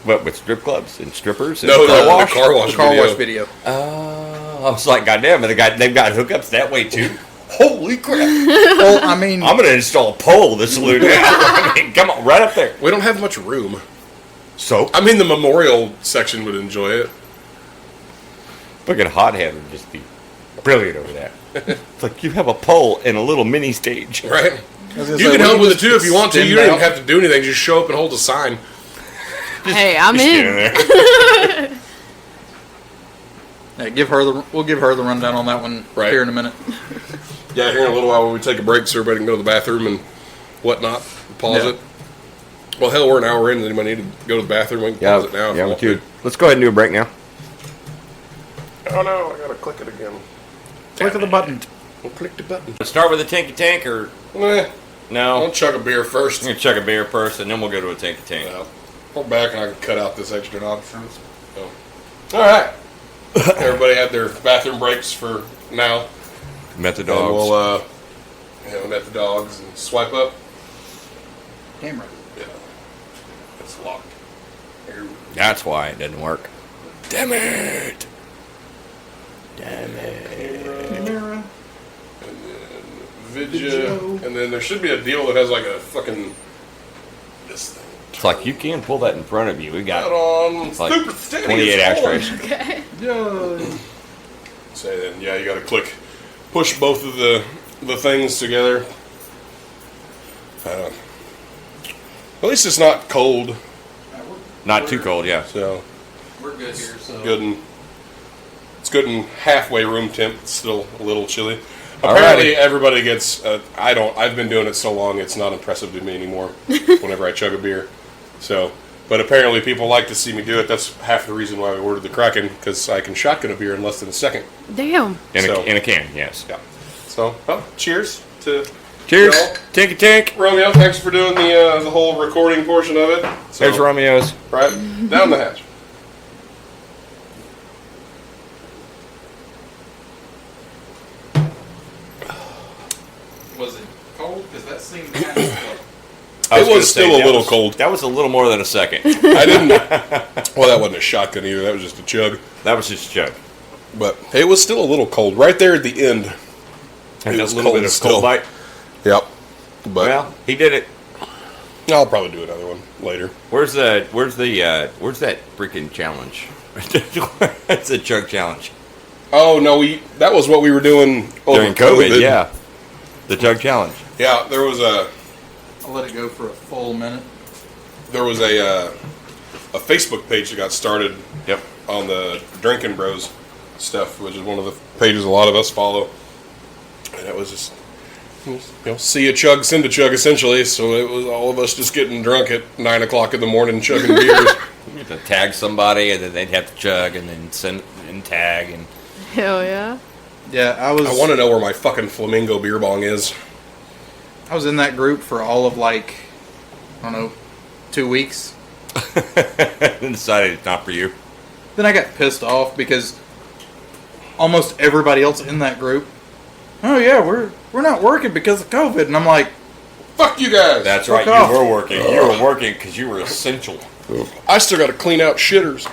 what, with strip clubs and strippers? And No, car the wash? car wash The car video. wash video. I was like, goddamn, and they've got hookups that way too. Holy crap! Well, I mean, I'm gonna install a pole this saloon now. I mean, come on, right up there. We don't have much room. So, I mean, the memorial section would enjoy it. fucking hothead would just be brilliant over that. It's like you have a pole and a little mini stage. Right? I was gonna You say, can we help with it just too if you want to. extend You don't even out. have to do anything. Just show up and hold a sign. Hey, I'm Stand in. there. Yeah, we'll give her the rundown on that one Right. here in a minute. Yeah, here in a little while when we take a break so everybody can go to the bathroom and whatnot. Pause Yeah. it. Well, hell, we're an hour in. Does anybody need to go to the bathroom? We can pause it now. if Yeah, you me want too. to. Let's go ahead and do a break now. Oh no, I gotta click it again. Click of the button. We'll click the button. Let's start with a Tinky Tank or no? I'll chug a beer first. I'm gonna chug a beer first, and then we'll go to a Tinky Tank. Yeah. Pull back and I can cut out this extra nonsense. So. All right. Everybody had their bathroom breaks for now. Met the And dogs. we'll let the dogs and swipe up. Camera. Yeah. It's locked. Here. That's why it didn't work. Damn it. Camera. And then Vidya. And then there should be a deal that has like a fucking this thing. It's like you can pull that in front of you. We Got got on. like Stupid steady. 28 It's on. x-rays. Okay. Yeah. So then, yeah, you got to push both of the things together. At least it's not cold, Not too cold, yeah. so We're good here. So it's good in halfway room temp. It's still a little chilly. Alrighty. Apparently, everybody gets. I've been doing it so long, it's not impressive to me anymore. Whenever I chug a beer, so. But apparently, people like to see me do it. That's half the reason why we ordered the Kraken, because I can shotgun a beer in less than a second. Damn. In So- a can, yes. Yeah. So, well, cheers to Cheers. y'all. Tinky Tank. Romeo, thanks for doing the whole recording portion of it. So, There's Romeo's. right down the hatch. was it cold? Because that seemed kind of. It was still a little cold. That was a little more than a second. I didn't. Well, that wasn't a shotgun either. That was just a chug. That was just a joke. But it was still a little cold right there at the end. And It a was little cold bit of still. cold bite. Yep. But Well, he did it. I'll probably do another one later. Where's that freaking challenge? It's a chug challenge. Oh no, that was what we were doing over During COVID, yeah. The chug challenge. Yeah, there was a I'll let it go for a full minute. Facebook page that got started Yep. on the Drinking Bros stuff, which is one of the pages a lot of us follow. And it was just, see a chug, send a chug, essentially. So it was all of us just getting drunk at 9 o'clock in the morning, chugging beers. You have to tag somebody, and then they'd have to chug, and then send and tag, and Hell yeah. Yeah, I was. I want to know where my fucking flamingo beer bong is. I was in that group for all of I don't know, 2 weeks. then decided it's not for you. Then I got pissed off because almost everybody else in that group. Oh yeah, we're not working because of COVID, and I'm like, Fuck you guys. That's Fuck right. off. You were working. You were working because you were essential. I still got to clean out shitters.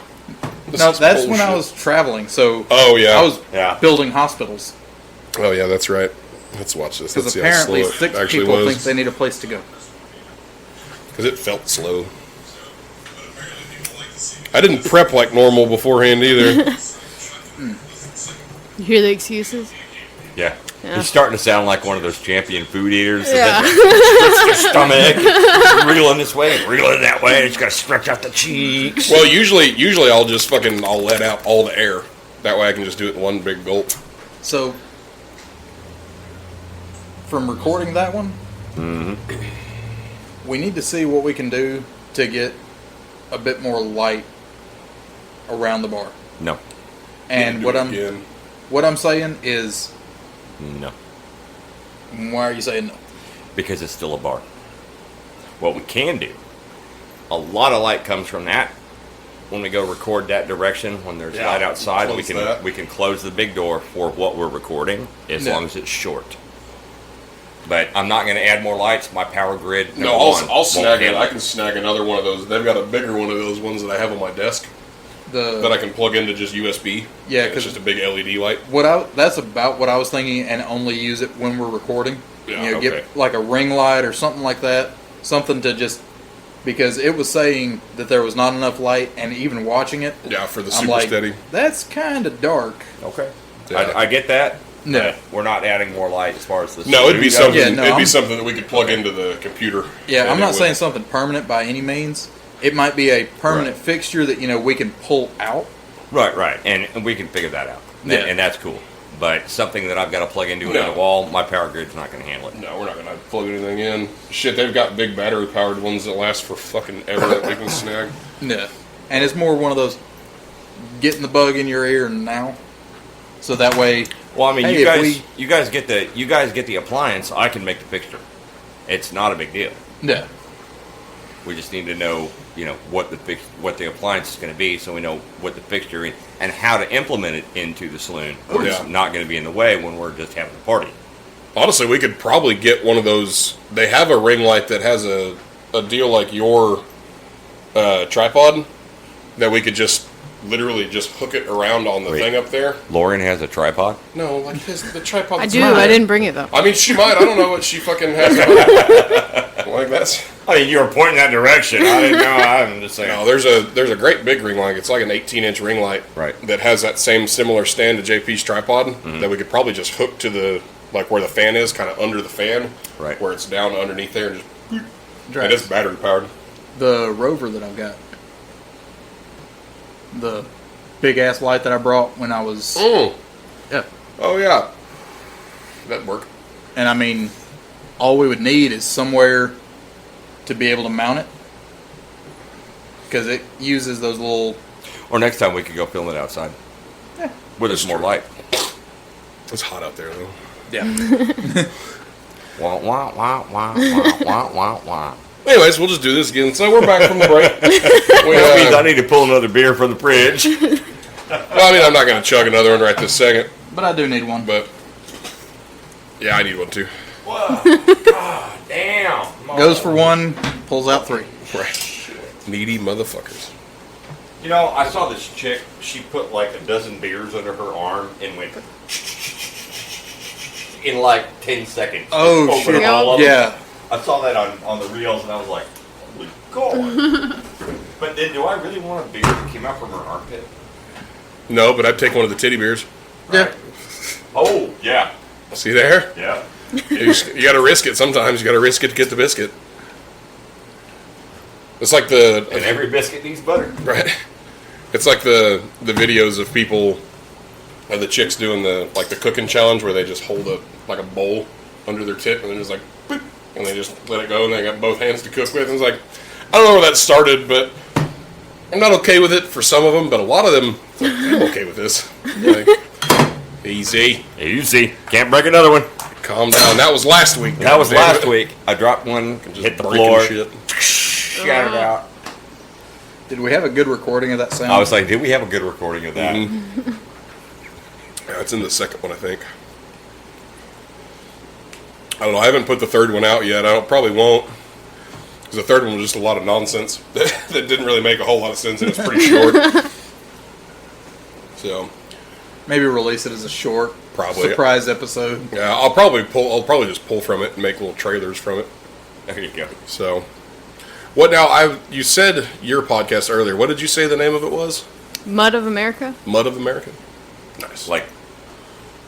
This no, is that's when I bullshit. was traveling. So Oh yeah. I was Yeah. building hospitals Oh yeah, that's right. Let's watch this. because Let's see how apparently slow it 6 actually people was. think they need a place to go. Because it felt slow. I didn't prep like normal beforehand either. You hear the excuses? Yeah. Yeah. He's starting to sound like one of those champion food eaters. Yeah. Your stomach, reeling this way, reeling that way. It's got to stretch out the cheeks. Well, usually I'll just I'll let out all the air. That way I can just do it in one big gulp. So from recording that one, we need to see what we can do to get a bit more light around the bar. No. And Do what it I'm again. what I'm saying is, No. why are you saying no? Because it's still a bar. What we can do, a lot of light comes from that. When we go record that direction, when there's Yeah, light outside, we close that. can close the big door for what we're recording as Yeah. long as it's short. But I'm not going to add more lights. My power grid. No, number one, I'll won't snag it. handle I can snag another one of those. They've got a bigger one of those ones that I have on my desk that I The can plug into just USB. Yeah, it's 'cause- just a big LED light. that's about what I was thinking, and only use it when we're recording. Yeah, you know, okay. get like a ring light or something like that, something to just because it was saying that there was not enough light, and even watching it, Yeah, for the I'm super like, steady. that's kind of dark. Okay. Yeah. I get that. No. but we're not adding more light as far as this. No, it'd be something. Yeah, no, it'd be I'm- something that we could plug into the computer. Yeah, and I'm it not would- saying something permanent by any means. It might be a permanent Right. fixture that we can pull out. Right, and we can figure that out, Yeah. and that's cool. But something that I've got to plug into No. the wall, my power grid's not going to handle it. No, we're not gonna plug anything in. Shit, they've got big battery powered ones that last for fucking ever that we can snag. No, and it's more one of those getting the bug in your ear now, so that way. Well, I mean, Hey, you if guys get the appliance. I can make the fixture. It's not a big deal. No, We just need to know, what the appliance is going to be, so we know what the fixture is and how to implement it into the saloon. Where Yeah. it's not going to be in the way when we're just having a party. Honestly, we could probably get one of those. They have a ring light that has a deal like your tripod that we could just literally just hook it around on the Wait. thing up there. Lauren has a tripod. No, like the tripod. I that's do. mine. I didn't bring it though. I mean, she might. I don't know what she fucking has. Like that's. I mean, you were pointing that direction. I didn't know. I'm just saying. No, there's a great big ring light. It's like an 18-inch ring light. Right. That has that same similar stand to JP's tripod that we could probably just hook to the where the fan is, kind of under the fan. Right. Where it's down underneath there, and just Drax, it is battery powered. the Rover that I've got, the big ass light that I brought when I was yeah, Oh yeah. That'd work. and I mean, all we would need is somewhere to be able to mount it because it uses those little. Or next time we could go film it outside. Yeah. Where there's more light. It's hot out there though. Yeah. Wah, wah, wah, wah, wah, wah, wah, wah. Anyways, we'll just do this again. So we're back from the break. That means I need to pull another beer from the fridge. Well, I mean, I'm not going to chug another one right this second, But I do need one. but yeah, I need one too. Whoa. God damn. Goes for one, pulls out three. Right. Needy motherfuckers. I saw this chick. She put like a dozen beers under her arm and went in like 10 seconds. Oh, Opened shit. all of them. Yeah. I saw that on the reels and I was like, holy God. But then do I really want a beer that came out from her armpit? No, but I'd take one of the titty beers. Yeah. Oh, yeah. See there? Yeah. You got to risk it sometimes. You got to risk it to get the biscuit. It's like the And every biscuit needs butter. right. It's like the videos of people, of the chicks doing the cooking challenge where they just hold a bowl under their tit and they're just like, boop, and they just let it go and they got both hands to cook with. And it's like, I don't know where that started, but I'm not okay with it for some of them, but a lot of them, it's like, I'm okay with this. Like, easy, Easy. Can't break another one. calm down. That was last week. That was Damn last it. week. I dropped one, Just hit the breaking floor, shit. shattered out. Did we have a good recording of that sound? I was like, did we have a good recording of that? Yeah, it's in the second one, I think. I don't know. I haven't put the third one out yet. Probably won't. Because the third one was just a lot of nonsense that didn't really make a whole lot of sense, and it's pretty short. So, Maybe release it as a short Probably. surprise episode. yeah, I'll probably just pull from it and make little trailers from it. There you go. So, what now? You said your podcast earlier. What did you say the name of it was? Mud of America, Mud of America. Nice. Like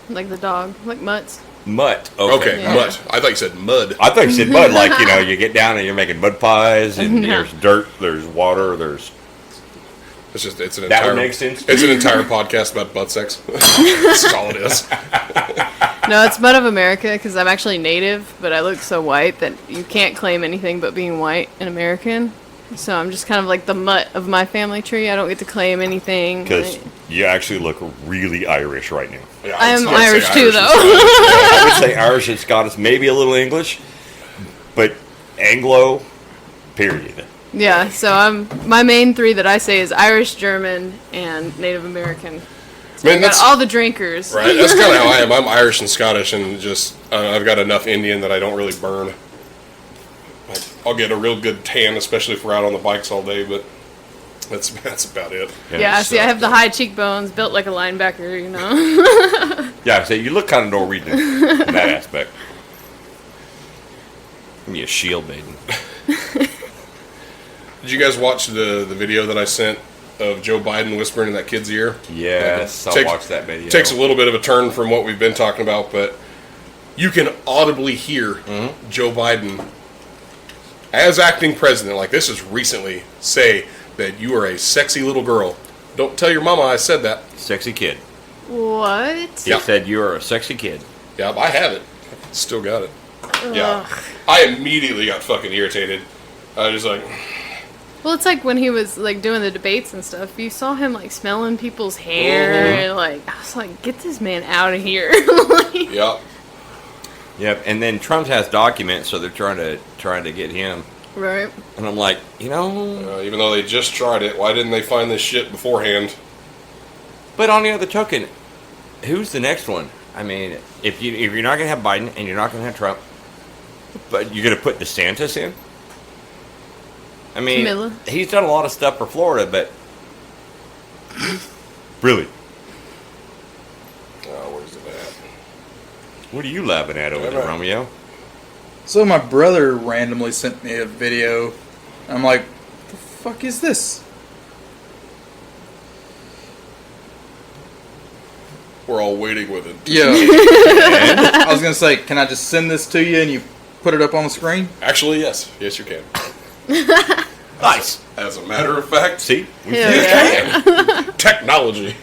like the dog, like Mutts. mutt. Okay, Yeah. mud. I thought you said mud. I thought you said mud, like, you get down and you're making mud pies, and No. there's dirt, there's water, there's... It's an That entire. would make sense. It's an entire podcast about butt sex. That's all it is. No, it's Mud of America because I'm actually native, but I look so white that you can't claim anything but being white and American. So I'm just kind of like the mutt of my family tree. I don't get to claim anything. Because you actually look really Irish right now. Yeah, I am was gonna say Irish too, and though. Scottish. I would say Irish and Scottish, maybe a little English, but Anglo, period. Yeah, so my main three that I say is Irish, German, and Native American. Man, Got that's all the drinkers. right. That's kind of how I am. I'm Irish and Scottish, and just I've got enough Indian that I don't really burn. I'll get a real good tan, especially if we're out on the bikes all day. But that's about it. Yeah, see, I have the high cheekbones, built like a linebacker, you know. Yeah, so you look kind of Norwegian in that aspect. Give me a shield maiden. Did you guys watch the video that I sent of Joe Biden whispering in that kid's ear. Yes, Like, I watched that video. Takes a little bit of a turn from what we've been talking about, but you can audibly hear Joe Biden, as acting president, like this is recently, say that you are a sexy little girl. Don't tell your mama I said that. Sexy kid. What? He said you are a sexy kid. Yeah, I have it. Still got it. Yeah. I immediately got fucking irritated. I was just like, Well, it's like when he was like doing the debates and stuff. You saw him like smelling people's hair, and like I was like, "Get this man out of here!" Like, yeah. Yep, and then Trump has documents, so they're trying to get him. Right. And I'm like, you know. Even though they just tried it, why didn't they find this shit beforehand? But on the other token, who's the next one? I mean, if you're not gonna have Biden and you're not gonna have Trump, but you're gonna put DeSantis in. I mean, Camilla. he's done a lot of stuff for Florida, but really, Where's it at? what are you laughing at over I there, know. Romeo? So my brother randomly sent me a video. I'm like, the fuck is this? We're all waiting with it. Yeah. I was gonna say, can I just send this to you and you put it up on the screen? Actually, yes. Yes, you can. Nice. As a matter of fact, See, we Hell yeah. technology.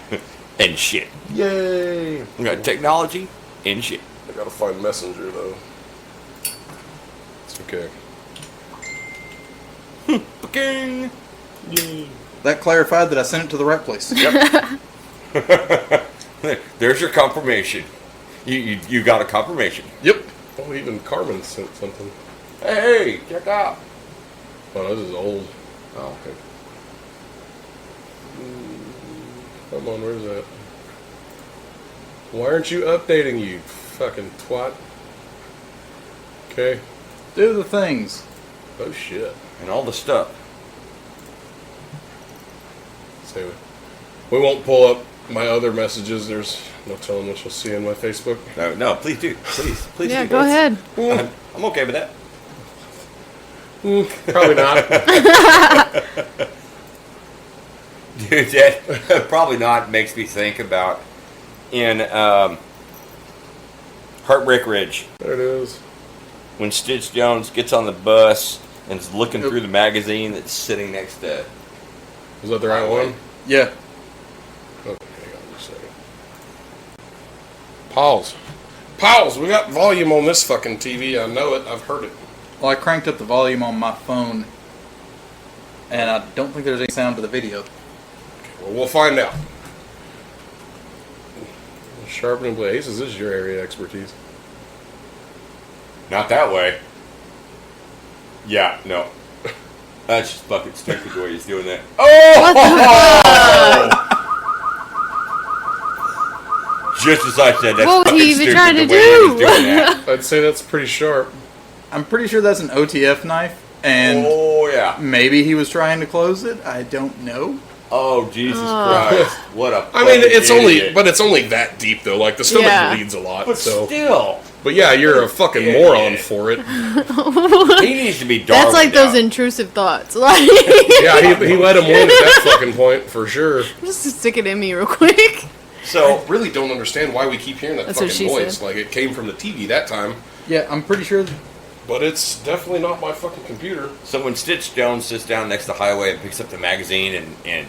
and shit. Yay. We got technology and shit. I gotta find Messenger, though. It's okay. Okay. That clarified that I sent it to the right place. There's your confirmation. You got a confirmation. Yep. Oh, even Carmen sent something. Hey, check out. Oh, this is old. Oh, okay. Come on, where's that? Why aren't you updating, you fucking twat? Okay. Do the things. Oh, shit. And all the stuff. So, we won't pull up my other messages. There's no telling what you'll see on my Facebook. No, please do. Please Yeah, do. go ahead. I'm okay with that. Probably not. Dude, that probably not makes me think about in Heartbreak Ridge There it is. when Stitch Jones gets on the bus and is looking through the magazine that's sitting next to. Was that the right one? Yeah. Okay, hang on just a second. Pause. Pause! We got volume on this fucking TV. I know it. I've heard it. Well, I cranked up the volume on my phone, and I don't think there's any sound to the video. Well, we'll find out. Sharpening blades. This is your area of expertise. Not that way. Yeah, no. That's just fucking stupid the way he's doing that. Just as I said, that's What was fucking he even stupid trying the to way do? he's doing that. I'd say that's pretty sharp. I'm pretty sure that's an OTF knife, and Oh, yeah. maybe he was trying to close it. I don't know. Oh, Jesus Christ. What a I mean, fucking it's idiot. it's only that deep though. Like the stomach Yeah. bleeds a lot. But so, still. but yeah, you're a fucking Idiot. moron for it. He needs to be Darwined That's like those out. intrusive thoughts. Like, Yeah, he let him win at that fucking point for sure. just stick it in me real quick. So, I really don't understand why we keep hearing that That's what fucking she voice. said. Like it came from the TV that time, Yeah, I'm pretty sure. but it's definitely not my fucking computer. so when Stitch Jones sits down next to Highway and picks up the magazine and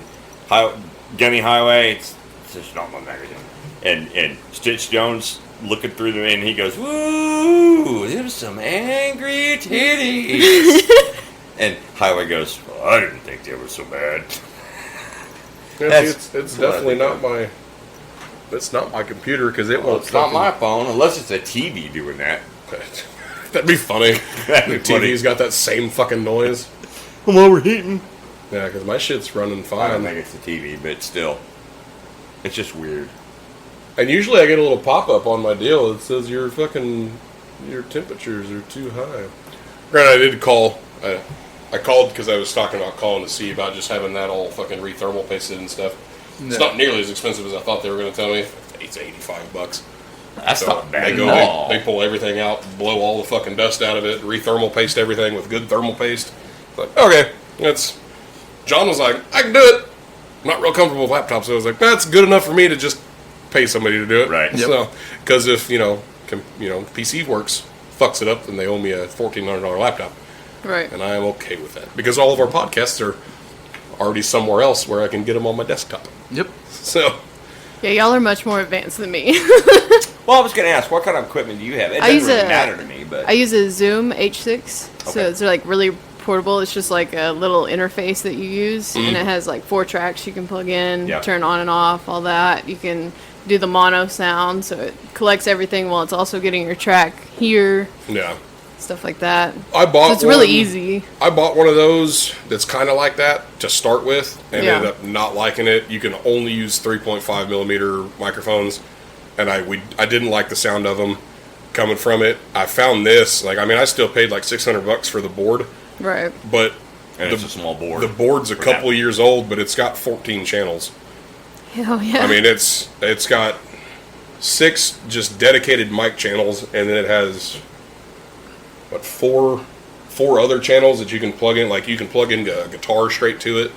Gunny Highway, it's just not my magazine. And Stitch Jones looking through them and he goes, "Woo, there's some angry titties." And Highway goes, "Well, I didn't think they were so bad." Yeah, That's see, it's what I definitely think not my. It's not my computer because it Well, won't. it's not fucking- my phone unless it's a TV doing that. That'd be funny. That'd The be TV's got that same fucking noise. I'm overheating. Yeah, because my shit's running I don't fine. think it's the TV, but still, it's just weird. And usually I get a little pop up on my deal that says your temperatures are too high. Granted, I did call. I called because I was talking about calling to see about just having that all fucking re-thermal pasted and stuff. It's No. not nearly as expensive as I thought they were going to tell me. It's $85. That's So not bad they go, at all. they pull everything out, blow all the fucking dust out of it, re-thermal paste everything with good thermal paste. But okay, John was like, I can do it. not real comfortable with laptops. So I was like, that's good enough for me to just pay somebody to do it. Right. Yep. So, because if PC Works fucks it up, then they owe me a $1,400 laptop, Right. and I am okay with that because all of our podcasts are already somewhere else where I can get them on my desktop. Yep. So, Yeah, y'all are much more advanced than me. Well, I was going to ask, what kind of equipment do you have? It I doesn't use really a- matter to me, but I use a Zoom H6, so Okay. it's like really portable. It's just like a little interface that you use, and it has like 4 tracks you can plug in, Yeah. turn on and off, all that. You can do the mono sound, so it collects everything while it's also getting your track here, yeah. stuff like that. I bought So it's really one- easy. I bought one of those that's kind of like that to start with, and Yeah. ended up not liking it. You can only use 3.5 millimeter microphones, and I didn't like the sound of them coming from it. I found this, I still paid like $600 for the board, Right. but and it's a small board. the board's a for couple that. years old, but it's got 14 channels. Hell yeah. I mean, it's got 6 just dedicated mic channels, and then it has four other channels that you can plug in. Like you can plug in a guitar straight to it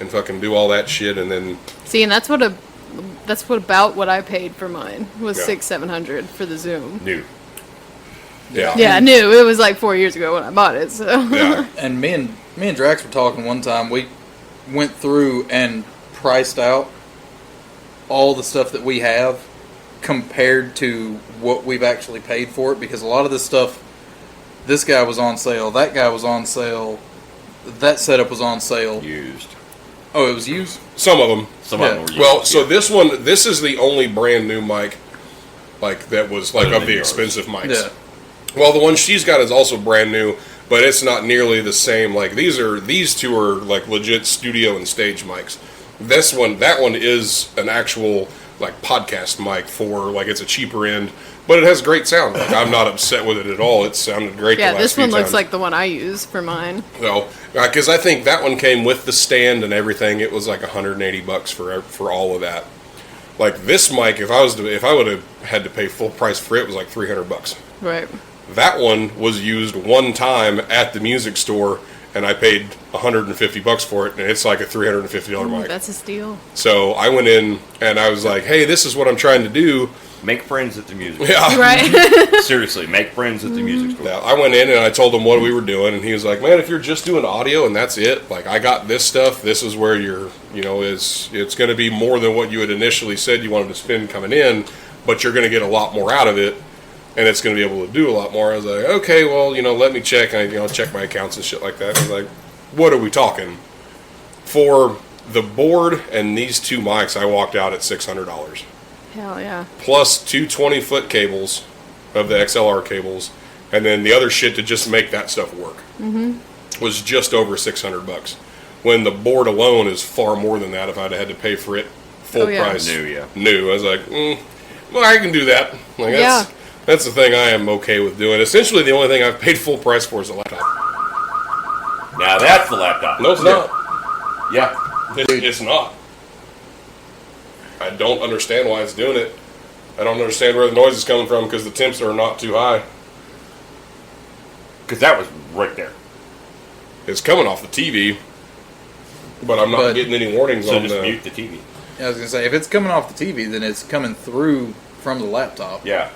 and fucking do all that shit, and then See, and that's what about what I paid for mine was Yeah. 600-700 for the Zoom. New. yeah, Yeah, I knew it was like 4 years ago when I bought it. So yeah. And me and Drax were talking one time. We went through and priced out all the stuff that we have compared to what we've actually paid for it, because a lot of this stuff, this guy was on sale, that guy was on sale, that setup was on sale. Used. Oh, it was used? Some of them. Some of Yeah. them were used. Well, so yeah. this is the only brand new mic, that was Other of than the yours. expensive mics. Yeah. Well, the one she's got is also brand new, but it's not nearly the same. Like these two are like legit studio and stage mics. That one is an actual like podcast mic for it's a cheaper end, but it has great sound. Like I'm not upset with it at all. It sounded great. yeah, the last this few one looks times. like the one I use for mine. No, because I think that one came with the stand and everything. It was like $180 for all of that. Like this mic, if I would have had to pay full price for it, was like $300. Right. That one was used one time at the music store, and I paid $150 for it, and it's like a $350 Ooh, mic. that's a steal. So I went in and I was like, "Hey, this is what I'm trying to do." Make friends at the music Yeah. Right. Seriously, make friends at the music store. Yeah, I went in and I told him what we were doing, and he was like, "Man, if you're just doing audio and that's it, like I got this stuff. This is where it's going to be more than what you had initially said you wanted to spend coming in, but you're going to get a lot more out of it, and it's going to be able to do a lot more." I was like, "Okay, well, let me check." And I check my accounts and shit like that. I was like, "What are we talking?" For the board and these 2 mics, I walked out at $600. Hell yeah. Plus 2 20-foot cables of the XLR cables, and then the other shit to just make that stuff work was just over $600. When the board alone is far more than that if I'd had to pay for it full Oh, yeah. price. New, yeah. New. I was like, well, I can do that. Like, Yeah. that's the thing I am okay with doing. Essentially, the only thing I've paid full price for is a laptop. Now that's the laptop. No, it's not. Yeah. It's not. I don't understand why it's doing it. I don't understand where the noise is coming from because the temps are not too high. Because that was right there. It's coming off the TV, but I'm not But- getting any warnings So on just the. mute the TV. Yeah, I was going to say, if it's coming off the TV, then it's coming through from the laptop. Yeah.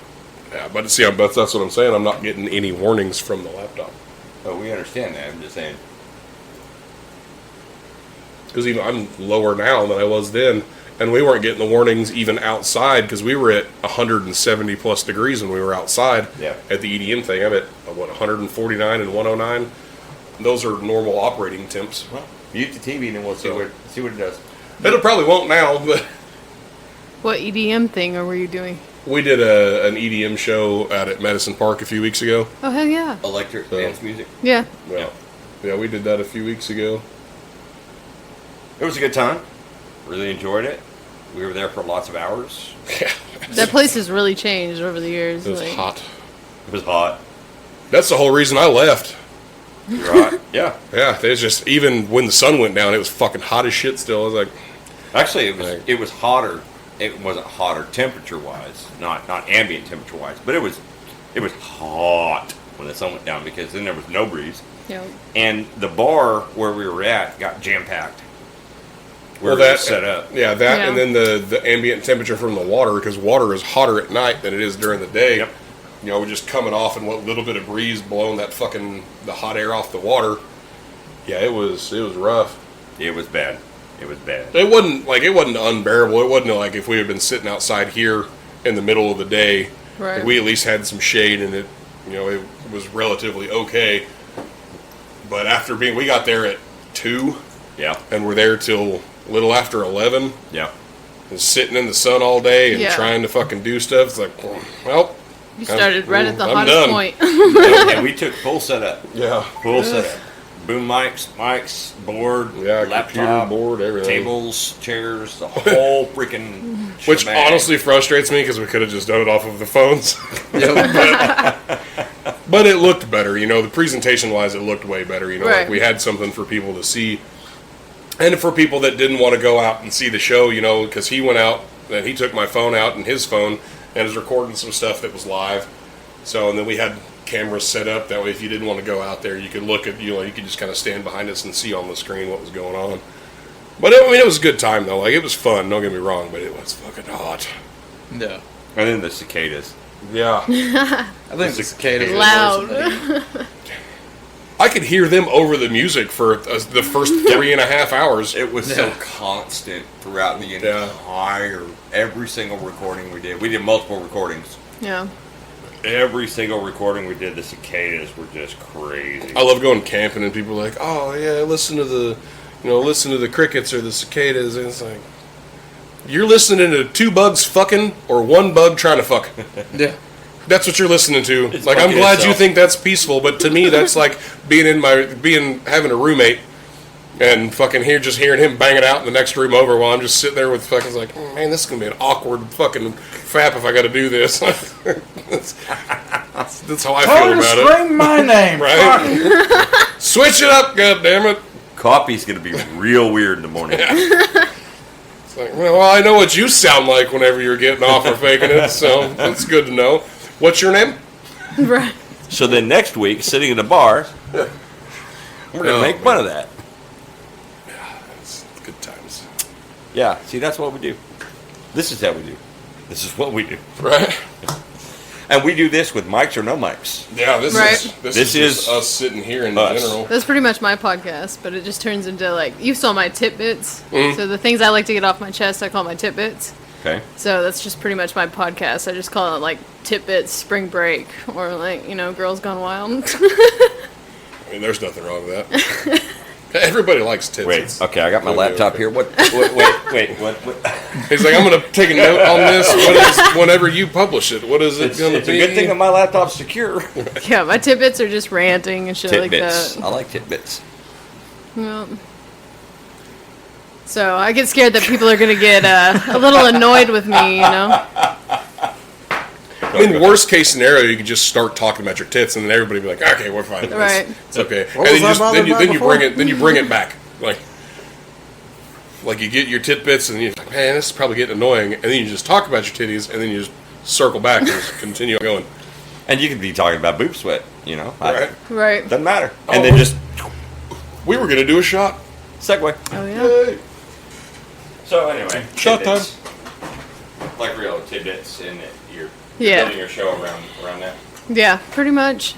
Yeah, but see, that's what I'm saying. I'm not getting any warnings from the laptop Oh, we understand that. I'm just saying. because even I'm lower now than I was then, and we weren't getting the warnings even outside because we were at 170 plus degrees when we were outside. Yeah. At the EDM thing, I'm at 149 and 109. Those are normal operating temps. Well, mute the TV and then we'll see what it does. It probably won't now, but What EDM thing were you doing? we did an EDM show out at Madison Park a few weeks ago. Oh, hell yeah. Electric So- dance music. Yeah. Yeah, we did that a few weeks ago. It was a good time. Really enjoyed it. We were there for lots of hours. Yeah, That place has really changed over the years. it was like- hot. It was hot. That's the whole reason I left. You're right. Yeah. Yeah, there's just even when the sun went down, it was fucking hot as shit. Still, I was like, Actually, Right. it was hotter. It wasn't hotter temperature wise, not ambient temperature wise, but it was hot when the sun went down because then there was no breeze, Yeah. and the bar where we were at got jam packed. where that it's set up. Yeah, that Yeah. and then the ambient temperature from the water, because water is hotter at night than it is during the day. Yep. You know, just coming off and what little bit of breeze blowing the hot air off the water. Yeah, it was rough. It was bad. It was bad. It wasn't unbearable. It wasn't like if we had been sitting outside here in the middle of the day. Right. We at least had some shade and it was relatively okay. But we got there at 2 Yeah. and we're there till a little after 11 Yeah. and sitting in the sun all day and Yeah. trying to fucking do stuff. It's like, well, You started right at the I'm hottest done. point. And we took full setup. yeah. Full setup. Boom mics, board, Yeah, computer, laptop, board, everything. tables, chairs, the whole freaking Which shebang. honestly frustrates me because we could have just done it off of the phones. But it looked better, the presentation wise, it looked way better. Like Right. we had something for people to see. And for people that didn't want to go out and see the show, because he went out and he took my phone out and his phone and was recording some stuff that was live. So, and then we had cameras set up that way if you didn't want to go out there, you could look at, you could just kind of stand behind us and see on the screen what was going on. But it was a good time though. Like it was fun, don't get me wrong, but it was fucking hot. Yeah. And then the cicadas. Yeah. I think the cicadas are Loud. worse than the- I could hear them over the music for the first 3.5 hours. It was so constant throughout the entire, every single recording we did. We did multiple recordings. Yeah. Every single recording we did, the cicadas were just crazy. I love going camping and people are like, oh yeah, listen to the crickets or the cicadas, and it's like, you're listening to 2 bugs fucking or 1 bug trying to fuck. Yeah. That's what you're listening to. It's Like, I'm fucking glad you itself. think that's peaceful, but to me, that's like having a roommate and fucking hearing him banging out in the next room over while I'm just sitting there with fucking like, man, this is gonna be an awkward fucking fap if I got to do this. that's how I feel about it. Scream my name. Right? Switch it up, goddammit. Coffee's going to be real weird in the morning. It's like, well, I know what you sound like whenever you're getting off or faking it, so that's good to know. What's your name? Right. So then next week, sitting in a bar, we're going to Oh, make fun of that. It's good times. Yeah, see, that's what we do. This is how we do. This is what we do. Right? And we do this with mics or no mics. Yeah, this Right. is This just is us sitting here in us. general. That's pretty much my podcast, but it just turns into like, you saw my tidbits. Mm-hmm. So the things I like to get off my chest, I call my tidbits. Okay. So that's just pretty much my podcast. I just call it like tidbits, spring break, or like, Girls Gone Wild. I mean, there's nothing wrong with that. Everybody likes tits. Wait, It's- okay, I got my Okay, laptop okay. here. Wait, what? He's like, I'm going to take a note on this whenever you publish it. What is it It's, going to it's be? a good thing that my laptop's secure. Yeah, my tidbits are just ranting and shit Tidbits. like I like tidbits. that. Yeah. So I get scared that people are gonna get a little annoyed with me, I mean, worst case scenario, you could just start talking about your tits, and then everybody be like, "Okay, we're fine. Right. It's okay." What And was I bothered by then you before? bring it back, like you get your tidbits, and you're like, "Man, this is probably getting annoying," and then you just talk about your titties, and then you just circle back and just continue going. And you could be talking about boob sweat, Right? Right. Doesn't matter. Oh, And then just We were gonna do a shot. segue. Oh yeah. So anyway, Shot time. tidbits. Like real tidbits, and you're Yeah. building your show around that. Yeah, pretty much.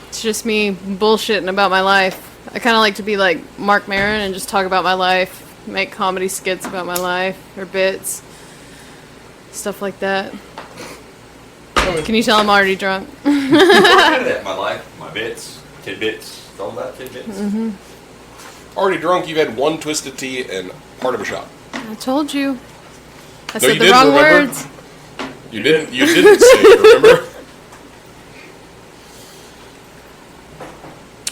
It's just me bullshitting about my life. I kind of like to be like Mark Maron and just talk about my life, make comedy skits about my life or bits, stuff like that. Can you tell I'm already drunk? My life, my bits, tidbits. It's all about tidbits. Mm-hmm. Already drunk. You've had one twisted tea and part of a shot. I told you. I No, said you the didn't, wrong remember? words. You didn't say it, remember?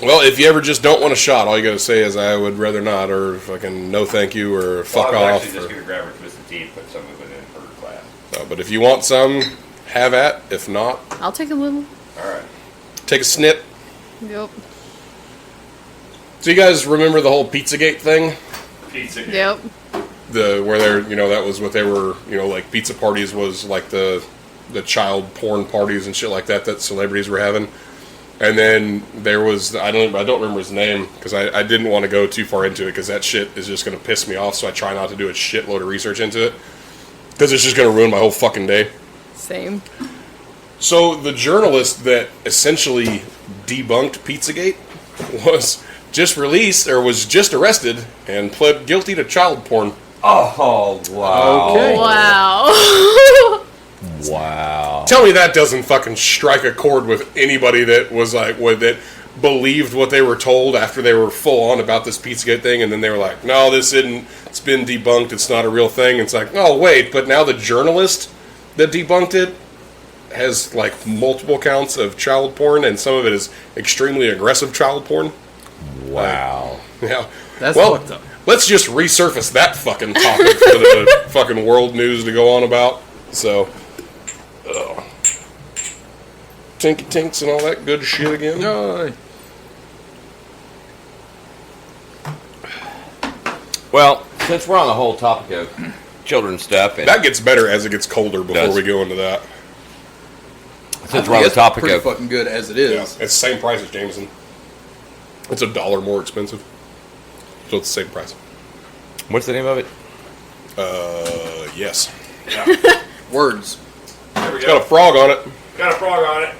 Well, if you ever just don't want a shot, all you gotta say is I would rather not, or fucking no thank you, or fuck Well, I was off. actually just or- going to grab her twisted tea and put some of it in her glass. but if you want some, have at. If not, I'll take a little. All right. take a snip. Yep. So you guys remember the whole Pizzagate thing? Pizza. Yep. Where they're, that was what they were, like pizza parties was like the child porn parties and shit like that celebrities were having. And then there was I don't remember his name because I didn't want to go too far into it because that shit is just going to piss me off. So I try not to do a shitload of research into it because it's just going to ruin my whole fucking day. Same. So the journalist that essentially debunked Pizzagate was just released or was just arrested and pled guilty to child porn. Oh, wow. Okay. Wow. Wow. Tell me that doesn't fucking strike a chord with anybody that was like that believed what they were told after they were full on about this Pizzagate thing, and then they were like, "No, this isn't. It's been debunked. It's not a real thing." It's like, "Oh wait, but now the journalist that debunked it has like multiple counts of child porn, and some of it is extremely aggressive child porn." Wow. Yeah, That's well, fucked up. let's just resurface that fucking topic for the fucking world news to go on about. So. Tinky tinks and all that good shit again. No. Well, since we're on the whole topic of children's stuff, and That gets better as it gets colder before Does. we go into that. since we're on the topic pretty of fucking good as it Yeah, is. it's the same price as Jameson. It's $1 more expensive, so it's the same price. what's the name of it? Yes. Words. There we It's got go. a frog on it. Got a frog on it.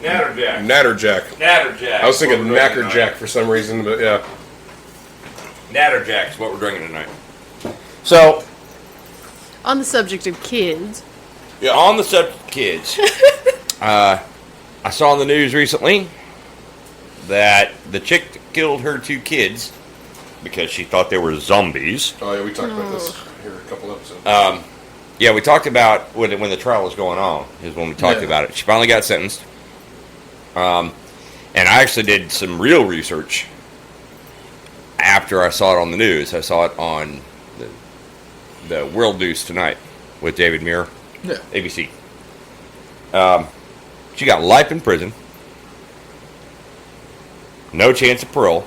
Natterjack. Natterjack. Natterjack. I was thinking What we're drinking Knackerjack for some reason, but yeah. Natterjack is what we're drinking tonight. So, On the subject of kids, on the subject of kids, I saw on the news recently that the chick that killed her 2 kids because she thought they were zombies. Oh yeah, we talked about this here a couple episodes. Yeah, we talked about when the trial was going on, is when we talked Yeah. about it. She finally got sentenced. And I actually did some real research after I saw it on the news. I saw it on the World News Tonight with David Muir, Yeah. ABC. She got life in prison, no chance of parole,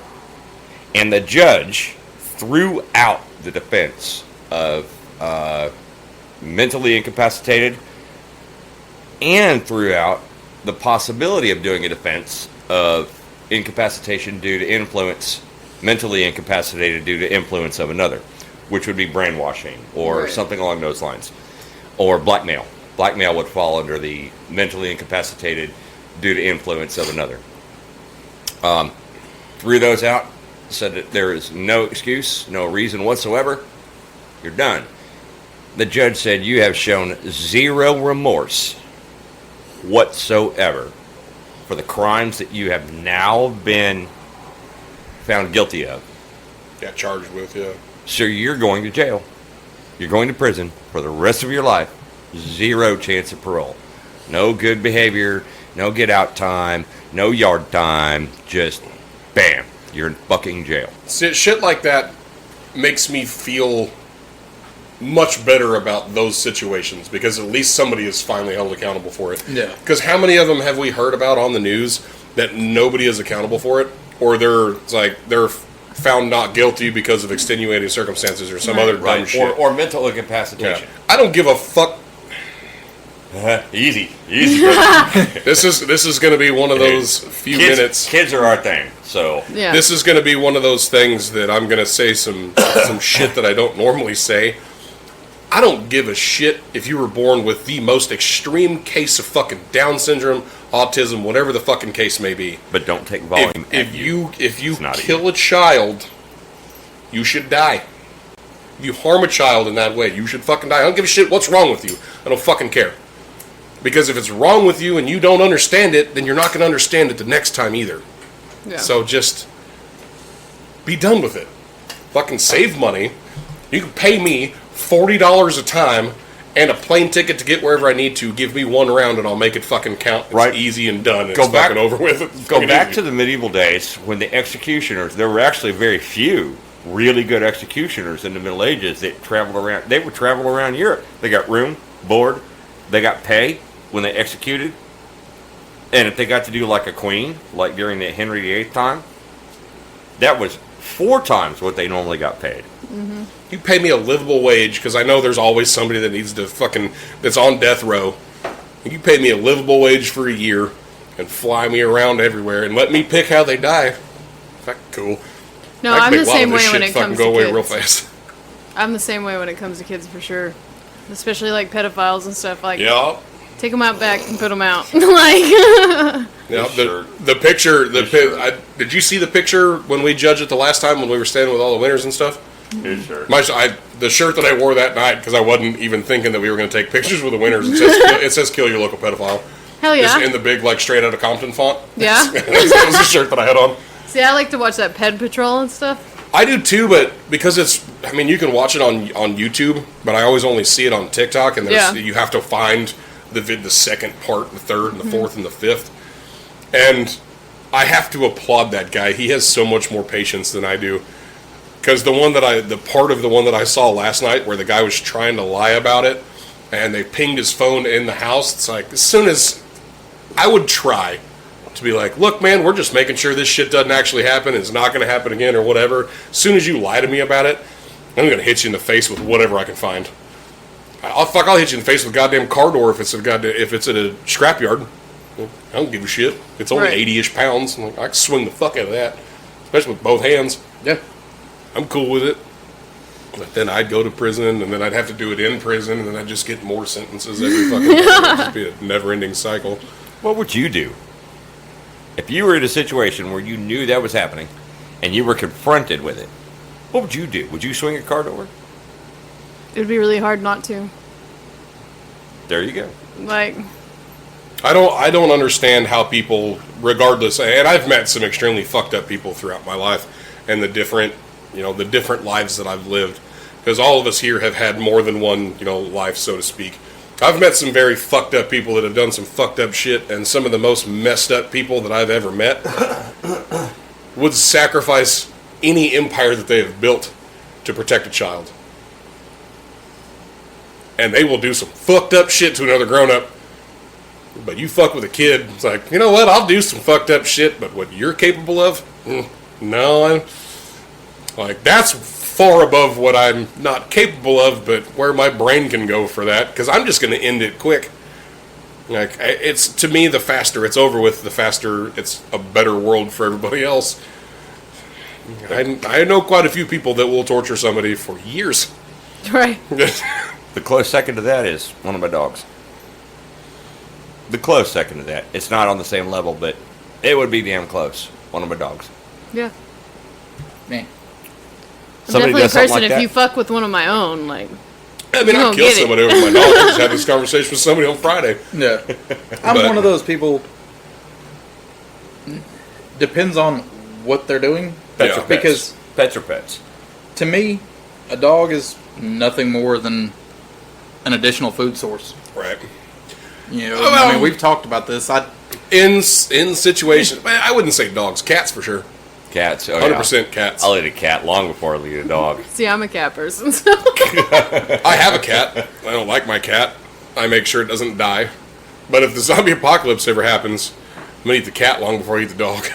and the judge threw out the defense of mentally incapacitated and threw out the possibility of doing a defense of incapacitation due to influence, mentally incapacitated due to influence of another, which would be brainwashing or Right. something along those lines, or blackmail. Blackmail would fall under the mentally incapacitated due to influence of another. Threw those out, said that there is no excuse, no reason whatsoever. You're done. The judge said you have shown zero remorse whatsoever for the crimes that you have now been found guilty of. Got charged with, yeah. So you're going to jail. You're going to prison for the rest of your life. Zero chance of parole. No good behavior, no get out time, no yard time. Just bam, you're in fucking jail. Shit like that makes me feel much better about those situations because at least somebody is finally held accountable for it. Yeah. Because how many of them have we heard about on the news that nobody is accountable for it, or they're found not guilty because of extenuating circumstances or some other dumb shit? Or mental Yeah. incapacitation. I don't give a fuck. Easy. This is going to be one of those few minutes. Kids are our thing. So yeah. This is going to be one of those things that I'm going to say some shit that I don't normally say. I don't give a shit if you were born with the most extreme case of fucking Down syndrome, autism, whatever the fucking case may be. but don't take volume. If you It's not kill a child, you should die. If you harm a child in that way, you should fucking die. I don't give a shit what's wrong with you. I don't fucking care. Because if it's wrong with you and you don't understand it, then you're not going to understand it the next time either. Yeah. So just be done with it. Fucking save money. You can pay me $40 a time and a plane ticket to get wherever I need to. Give me one round and I'll make it fucking count. It's Right. easy and done. And Go it's back- fucking over with. It's Go fucking back easy. to the medieval days when the executioners, there were actually very few really good executioners in the Middle Ages that traveled around. They would travel around Europe. They got room, board, they got pay when they executed. And if they got to do like a queen, like during the Henry VIII time, that was 4 times what they normally got paid. You pay me a livable wage because I know there's always somebody that needs to fucking that's on death row. You pay me a livable wage for a year, and fly me around everywhere and let me pick how they die. Fuck, cool. No, I can I'm make the a lot of same this way when shit it fucking comes go to away kids. real fast. I'm the same way when it comes to kids for sure. Especially like pedophiles and stuff. Like, Yeah. take them out back and put them out. like, Yeah, shirt. the picture, shirt. did you see the picture when we judged it the last time when we were standing with all the winners and stuff? His shirt. The shirt that I wore that night, because I wasn't even thinking that we were going to take pictures with the winners, it says kill your local pedophile. hell yeah. It's in the big, like, straight out of Compton font. Yeah. That was the shirt that I had on. See, I like to watch that Ped Patrol and stuff. I do too, but because you can watch it on YouTube, but I always only see it on TikTok, and you have to find the second part, the third, and the fourth, and the fifth. And I have to applaud that guy. He has so much more patience than I do. Because the part of the one that I saw last night where the guy was trying to lie about it, and they pinged his phone in the house, it's like, as soon as I would try to be like, look, man, we're just making sure this shit doesn't actually happen, it's not going to happen again, or whatever. As soon as you lie to me about it, I'm going to hit you in the face with whatever I can find. I'll hit you in the face with a goddamn car door if it's at a scrapyard. I don't give a shit. It's only Right. 80-ish pounds. I can swing the fuck out of that, especially with both hands. Yeah. I'm cool with it. But then I'd go to prison, and then I'd have to do it in prison, and then I'd just get more sentences every fucking day. It'd just be a never-ending cycle. What would you do if you were in a situation where you knew that was happening and you were confronted with it? What would you do? Would you swing a car door? It would be really hard not to. There you go. Like, I don't understand how people, regardless, and I've met some extremely fucked up people throughout my life, and the different lives that I've lived, because all of us here have had more than one, life, so to speak. I've met some very fucked up people that have done some fucked up shit, and some of the most messed up people that I've ever met would sacrifice any empire that they have built to protect a child. And they will do some fucked up shit to another grown-up. But you fuck with a kid, it's like, you know what, I'll do some fucked up shit, but what you're capable of? No, that's far above what I'm not capable of, but where my brain can go for that, because I'm just going to end it quick. Like, it's, to me, the faster it's over with, the faster it's a better world for everybody else. I know quite a few people that will torture somebody for years. right. The close second to that is one of my dogs. The close second to that. It's not on the same level, but it would be damn close. One of my dogs. Yeah. Man. I'm Somebody definitely a does something person like if that? you fuck with one of my own, like, I mean, You I'll don't kill get it. somebody over my dog. I just had this conversation with somebody on Friday. Yeah. I'm But- one of those people. Depends on what they're doing. Pets are pets. Because Pets are pets. to me, a dog is nothing more than an additional food source. Right. You know, Well- I mean, we've talked about this. In situations, I wouldn't say dogs, cats for sure. Cats. Oh, 100% cats. I'll eat a cat long before I'll eat a dog. see, I'm a cat person, so. I have a cat. I don't like my cat. I make sure it doesn't die. But if the zombie apocalypse ever happens, I'm gonna eat the cat long before I eat the dog.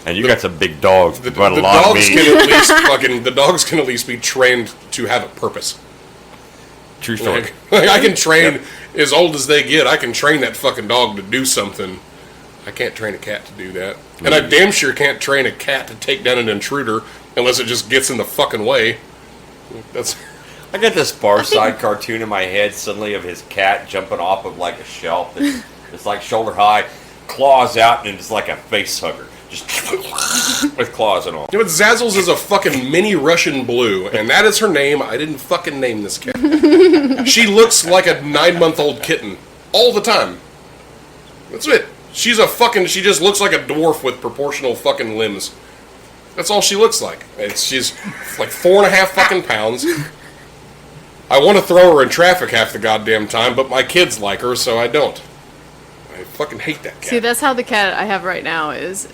And you got some big dogs, The, but a the lot of dogs meat. can at least the dogs can at least be trained to have a purpose. True story. Like, I can train as old as they get. I can train that fucking dog to do something. I can't train a cat to do that, and I damn sure can't train a cat to take down an intruder unless it just gets in the fucking way. That's I got this Far Side cartoon in my head suddenly of his cat jumping off of like a shelf. It's like shoulder high, claws out, and it's like a face hugger. Just with claws and all. You know what, Zazzles is a fucking mini Russian blue, and that is her name. I didn't fucking name this cat. She looks like a 9-month-old kitten all the time. That's it. She just looks like a dwarf with proportional fucking limbs. That's all she looks like. She's like 4.5 fucking pounds. I want to throw her in traffic half the goddamn time, but my kids like her, so I don't. I fucking hate that cat. See, that's how the cat I have right now is.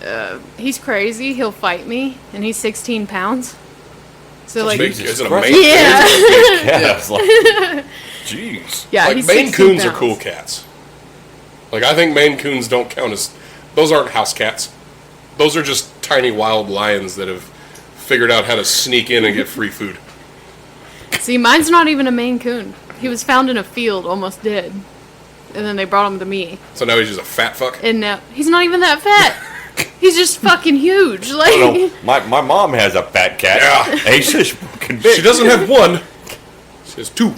He's crazy. He'll fight me, and he's 16 pounds. So, like, Big- is it a Christ. Maine yeah. Coon? Yeah, it's like, jeez. Yeah, Like, he's Maine 16 Coons are pounds. cool cats. Like, I think Maine Coons don't count as... Those aren't house cats. Those are just tiny wild lions that have figured out how to sneak in and get free food. See, mine's not even a Maine Coon. He was found in a field, almost dead. and then they brought him to me. So now he's just a fat fuck. And now he's not even that fat. He's just fucking huge. Like, No, my mom has a fat cat. Yeah. And he's just fucking big. She doesn't have one. She has two.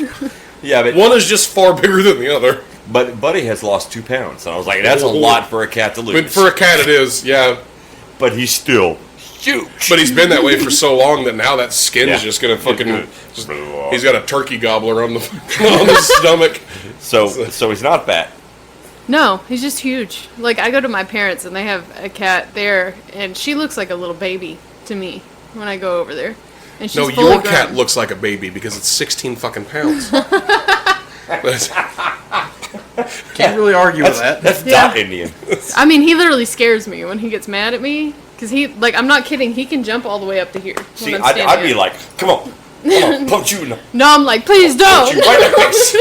Yeah, but One is just far bigger than the other. But Buddy has lost 2 pounds. And I was like, that's a lot for a cat to lose. But for a cat, it is, yeah. But he's still huge. But he's been that way for so long that now that skin is Yeah. just gonna fucking. He's got a turkey gobbler on the on his stomach. So he's not fat. no, he's just huge. Like, I go to my parents and they have a cat there, and she looks like a little baby to me when I go over there. And she's No, fully your cat grown. looks like a baby because it's 16 fucking pounds. Can't really argue with that. That's Yeah. not Indian. I mean, he literally scares me when he gets mad at me. Because he, like, I'm not kidding, he can jump all the way up to here. See, when I'm I'd standing be up. like, come on, punch you in the, No, I'm like, please punch you don't. right in the face.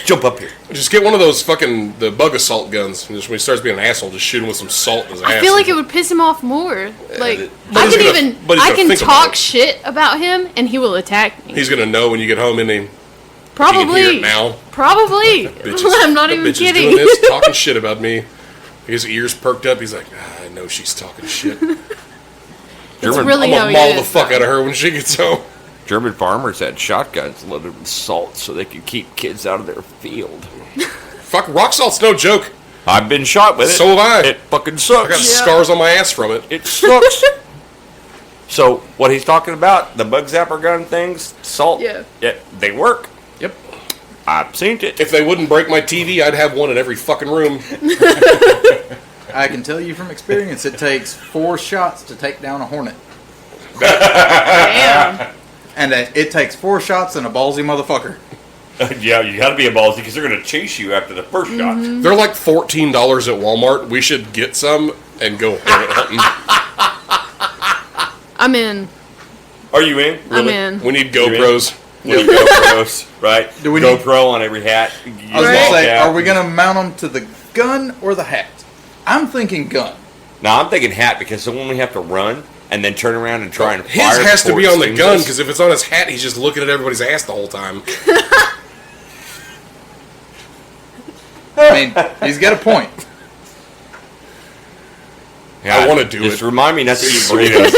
Jump up here. Just get one of those fucking the bug assault guns. And just when he starts being an asshole, just shoot him with some salt in his ass. I feel like it would piss him off more. Like, But I he's can gonna- even, but he's I gonna can think about talk it. shit about him, and he will attack me. He's gonna know when you get home, and he Probably. you can hear it now. Probably. I'm not That even bitch is kidding. doing this, talking shit about me. His ears perked up. He's like, I know she's talking shit. It's really I'm how gonna he maul is. the fuck out of her when she gets home. German farmers had shotguns loaded with salt so they could keep kids out of their field. Fuck, rock salt's no joke. I've been shot with it. So have I. It fucking I got sucks. scars on my ass from it. It sucks. So what he's talking about, the bug zapper gun things, salt, Yeah. they work. Yep. I've seen it. If they wouldn't break my TV, I'd have one in every fucking room. I can tell you from experience, it takes 4 shots to take down a hornet. Damn. And it takes 4 shots and a ballsy motherfucker. Yeah, you got to be a ballsy because they're going to chase you after the first shot. They're like $14 at Walmart. We should get some and go hornet hunting. I'm in. Are you in? I'm in. We need You're in? GoPros. We need GoPros, right? Do we GoPro on every hat. I was Right. going to say, Yeah. are we going to mount them to the gun or the hat? I'm thinking gun. No, I'm thinking hat because then when we have to run and then turn around and try and His fire has to before be it on the stings gun us. because if it's on his hat, he's just looking at everybody's ass the whole time. I mean, he's got a point. Yeah, I wanna do just it. remind me not to eat burritos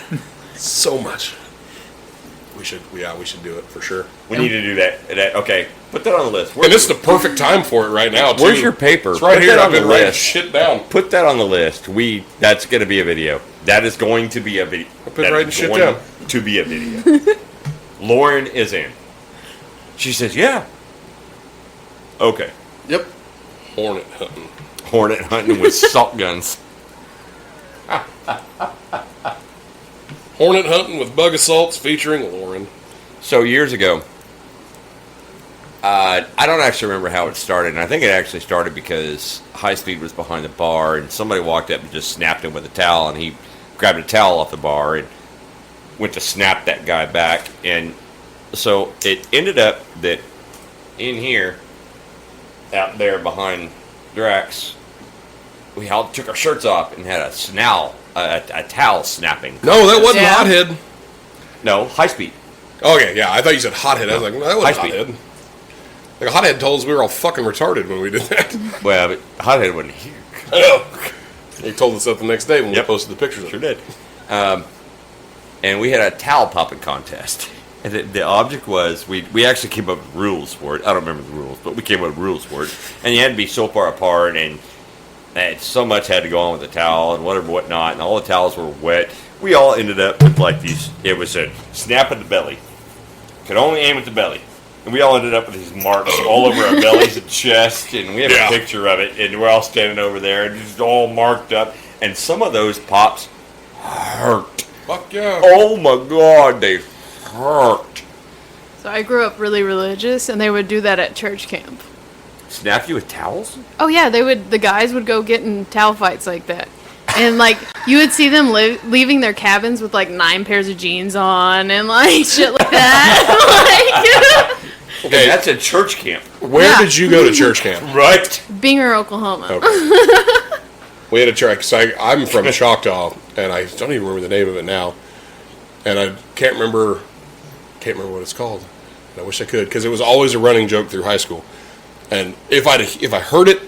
before. So much. We should do it for sure. We need to do that. Okay, put that on the list. And this is the perfect time for it right now, too. Where's your paper? It's right Put here. that I've on the been writing list. shit down. Put that on the list. That's going to be a video. That is going to be a video. I've been writing shit down. To be a video. Lauren is in. She says, "Yeah." Okay. Yep. Hornet hunting. Hornet hunting with salt guns. Hornet hunting with bug assaults featuring Lauren. So years ago, I don't actually remember how it started, and I think it actually started because High Speed was behind the bar, and somebody walked up and just snapped him with a towel, and he grabbed a towel off the bar and went to snap that guy back, and so it ended up that in here, out there behind Drax, we all took our shirts off and had a towel snapping. No, that wasn't Yeah. Hothead. No, High Speed. Okay, yeah, I thought you said Hothead. I was like, well, that wasn't High speed. Hothead. Like, Hothead told us we were all fucking retarded when we did that. Well, but Hothead wasn't here. He told us that the next day when Yep. we posted the pictures of Sure it. did. And we had a towel popping contest. And the object was, we actually came up with rules for it. I don't remember the rules, but we came up with rules for it. And you had to be so far apart, and so much had to go on with the towel and whatnot, and all the towels were wet. We all ended up with like these, it was a snap at the belly. Could only aim at the belly. And we all ended up with these marks all over our bellies and chest, and we have Yeah. a picture of it, and we're all standing over there, and it's all marked up. And some of those pops hurt. Fuck yeah. Oh my god, they hurt. So I grew up really religious, and they would do that at church camp. Snap you with towels? Oh yeah, the guys would go get in towel fights like that. And like you would see them leaving their cabins with like 9 pairs of jeans on and like shit like that. Okay, that's a church camp. Where Yeah. did you go to church camp? Right. Like Binger, Oklahoma. Okay. We had a church. So I'm from Choctaw, and I don't even remember the name of it now. And I can't remember what it's called. And I wish I could, because it was always a running joke through high school. And if I heard it,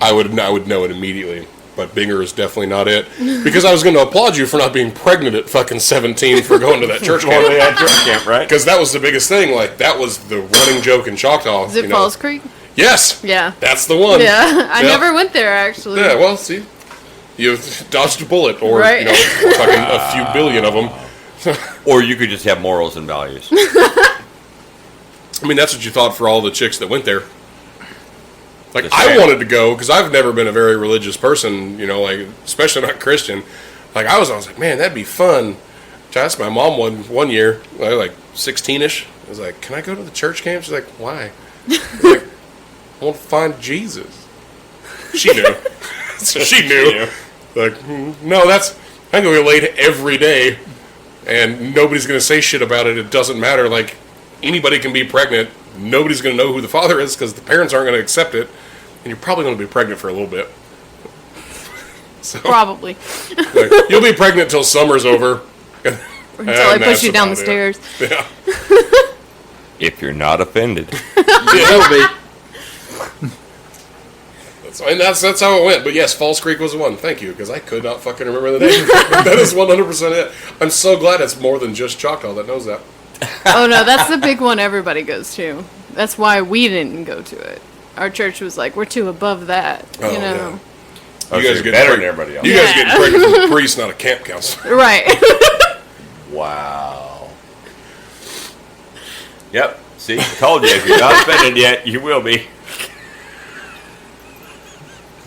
I would know it immediately. But Binger is definitely not it. Because I was going to applaud you for not being pregnant at fucking 17 for going to that church camp. Right? Because that was the biggest thing. Like, that was the running joke in Choctaw. Is it Falls Creek? Yes. Yeah. That's the one. Yeah. I Yeah. never went there, actually. Yeah, well, see. You dodged a bullet. Or, Right. fucking a few billion of them. Or you could just have morals and values. I mean, that's what you thought for all the chicks that went there. Like, Just I saying. wanted to go because I've never been a very religious person, like, especially not Christian. Like, I was like, man, that'd be fun. So I asked my mom one year, I was like 16-ish. I was like, can I go to the church camp? She's like, why? I was like, I want to find Jesus. She knew. So she knew. Like, no, I'm going to be late every day, and nobody's going to say shit about it. It doesn't matter. Like, anybody can be pregnant. Nobody's going to know who the father is because the parents aren't going to accept it, and you're probably going to be pregnant for a little bit. So, Probably. like, you'll be pregnant till summer's over. Until I push you down the stairs. Yeah. If you're not offended. Will be. That's how it went. But yes, Falls Creek was the one. Thank you, because I could not fucking remember the name. That is 100% it. I'm so glad it's more than just Choctaw that knows that. Oh, no, that's the big one everybody goes to. That's why we didn't go to it. Our church was like, we're too above that, Oh, you know. yeah. You guys guys get better preg- than everybody else. You guys get pregnant from a priest, not a camp counselor. Right. Wow. Yep. See, I told you, if you're not offended yet, you will be.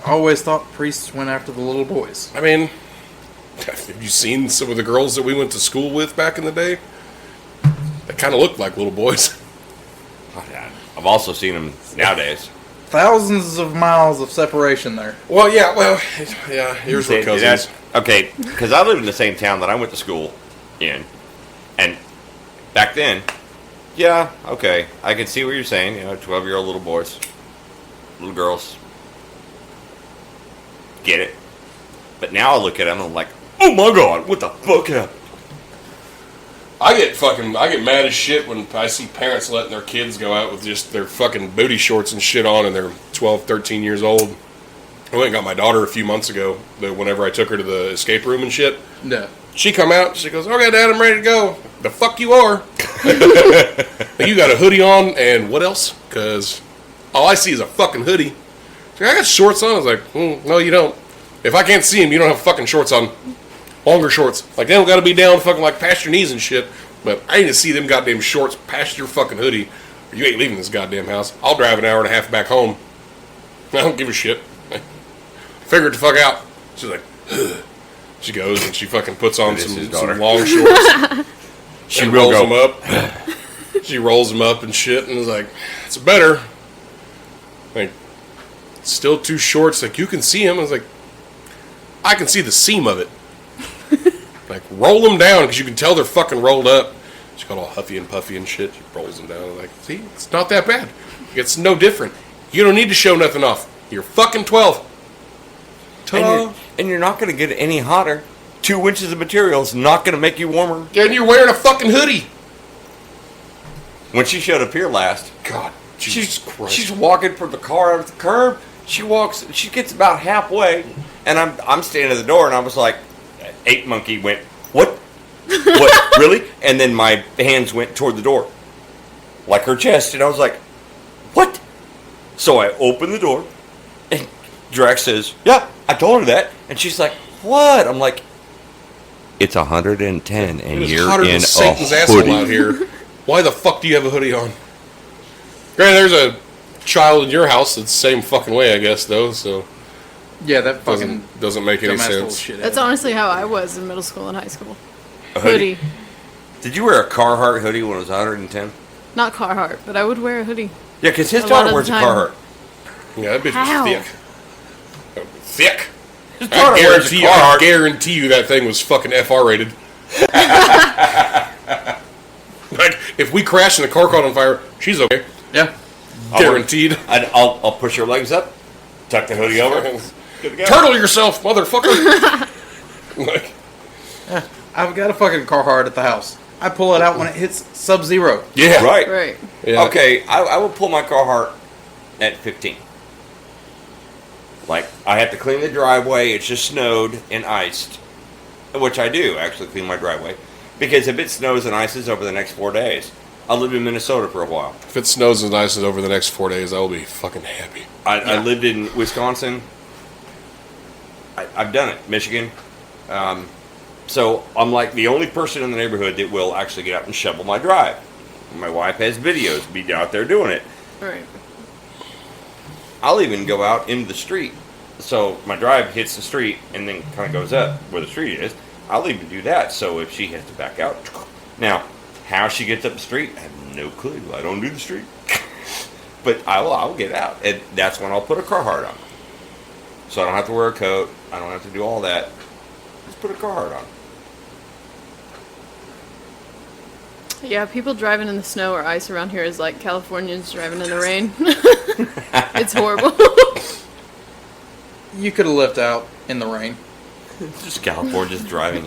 I always thought priests went after the little boys. I mean, have you seen some of the girls that we went to school with back in the day? They kind of looked like little boys. I've also seen them nowadays. Thousands of miles of separation there. Well, yeah, here's what cousins. Okay, because I live in the same town that I went to school in. And back then, yeah, okay, I can see what you're saying. 12-year-old little boys, little girls. Get it. But now I look at them and I'm like, oh my God, what the fuck happened? I get mad as shit when I see parents letting their kids go out with just their fucking booty shorts and shit on and they're 12, 13 years old. I went and got my daughter a few months ago, whenever I took her to the escape room and shit. Yeah. She come out, she goes, okay, Dad, I'm ready to go. The fuck you are? You got a hoodie on and what else? Because all I see is a fucking hoodie. She's like, I got shorts on. I was like, no, you don't. If I can't see them, you don't have fucking shorts on. Longer shorts. Like, they don't got to be down fucking like past your knees and shit. But I need to see them goddamn shorts past your fucking hoodie. Or you ain't leaving this goddamn house. I'll drive an hour and a half back home. I don't give a shit. Figure it the fuck out. She's like, ugh. She goes and she fucking puts on This is his some daughter. long shorts. She will rolls go. them up. She rolls them up and shit and is like, it's better. Like, it's still too short. It's like, you can see them. I was like, I can see the seam of it. Like, roll them down because you can tell they're fucking rolled up. She got all huffy and puffy and shit. She rolls them down. I'm like, see, it's not that bad. It's no different. You don't need to show nothing off. You're fucking 12. And you're not going to get any hotter. 2 inches of material is not going to make you warmer. And you're wearing a fucking hoodie. When she showed up here last, God, Jesus Christ. she's walking from the car out to the curb. She gets about halfway, and I'm standing at the door, and I was like, Ape Monkey went, what? What, really? And then my hands went toward the door, like her chest, and I was like, what? So I opened the door, and Drax says, yeah, I told her that, and she's like, what? I'm like, it's 110, and It's you're hotter in than Satan's a asshole hoodie. out here. Why the fuck do you have a hoodie on? Granted, there's a child in your house that's the same fucking way, I guess, though, so Yeah, that fucking doesn't make any dumbass little sense. shit. That's honestly how I was in middle school and high school. A hoodie? Hoodie. Did you wear a Carhartt hoodie when it was 110? Not Carhartt, but I would wear a hoodie. Yeah, because his A lot daughter of wears a the time. Carhartt. Yeah, that bitch How? was thick. Thick. His daughter I wears a guarantee, I Carhartt. guarantee you that thing was fucking FR rated. Like, if we crash and the car caught on fire, she's okay. Yeah. Guaranteed. I'll push her legs up, tuck the hoodie over. Good to go. Turtle yourself, motherfucker. Like, I've got a fucking Carhartt at the house. I pull it out when it hits sub-zero. yeah. Right. Right. Yeah. Okay, I will pull my Carhartt at 15. Like, I have to clean the driveway. It's just snowed and iced, which I do actually clean my driveway, because if it snows and ices over the next 4 days, I lived in Minnesota for a while. If it snows and ices over the next 4 days, I will be fucking happy. I lived in Wisconsin. I've done it. Michigan. So I'm like the only person in the neighborhood that will actually get out and shovel my drive. My wife has videos of me out there doing it. Right. I'll even go out into the street. So my drive hits the street and then kind of goes up where the street is. I'll even do that. So if she has to back out. Now, how she gets up the street, I have no clue. I don't do the street. But I'll get out. And that's when I'll put a Carhartt on. So I don't have to wear a coat. I don't have to do all that. Just put a Carhartt on. Yeah, people driving in the snow or ice around here is like Californians driving in the rain. It's horrible. You could have left out in the rain. It's just California's driving.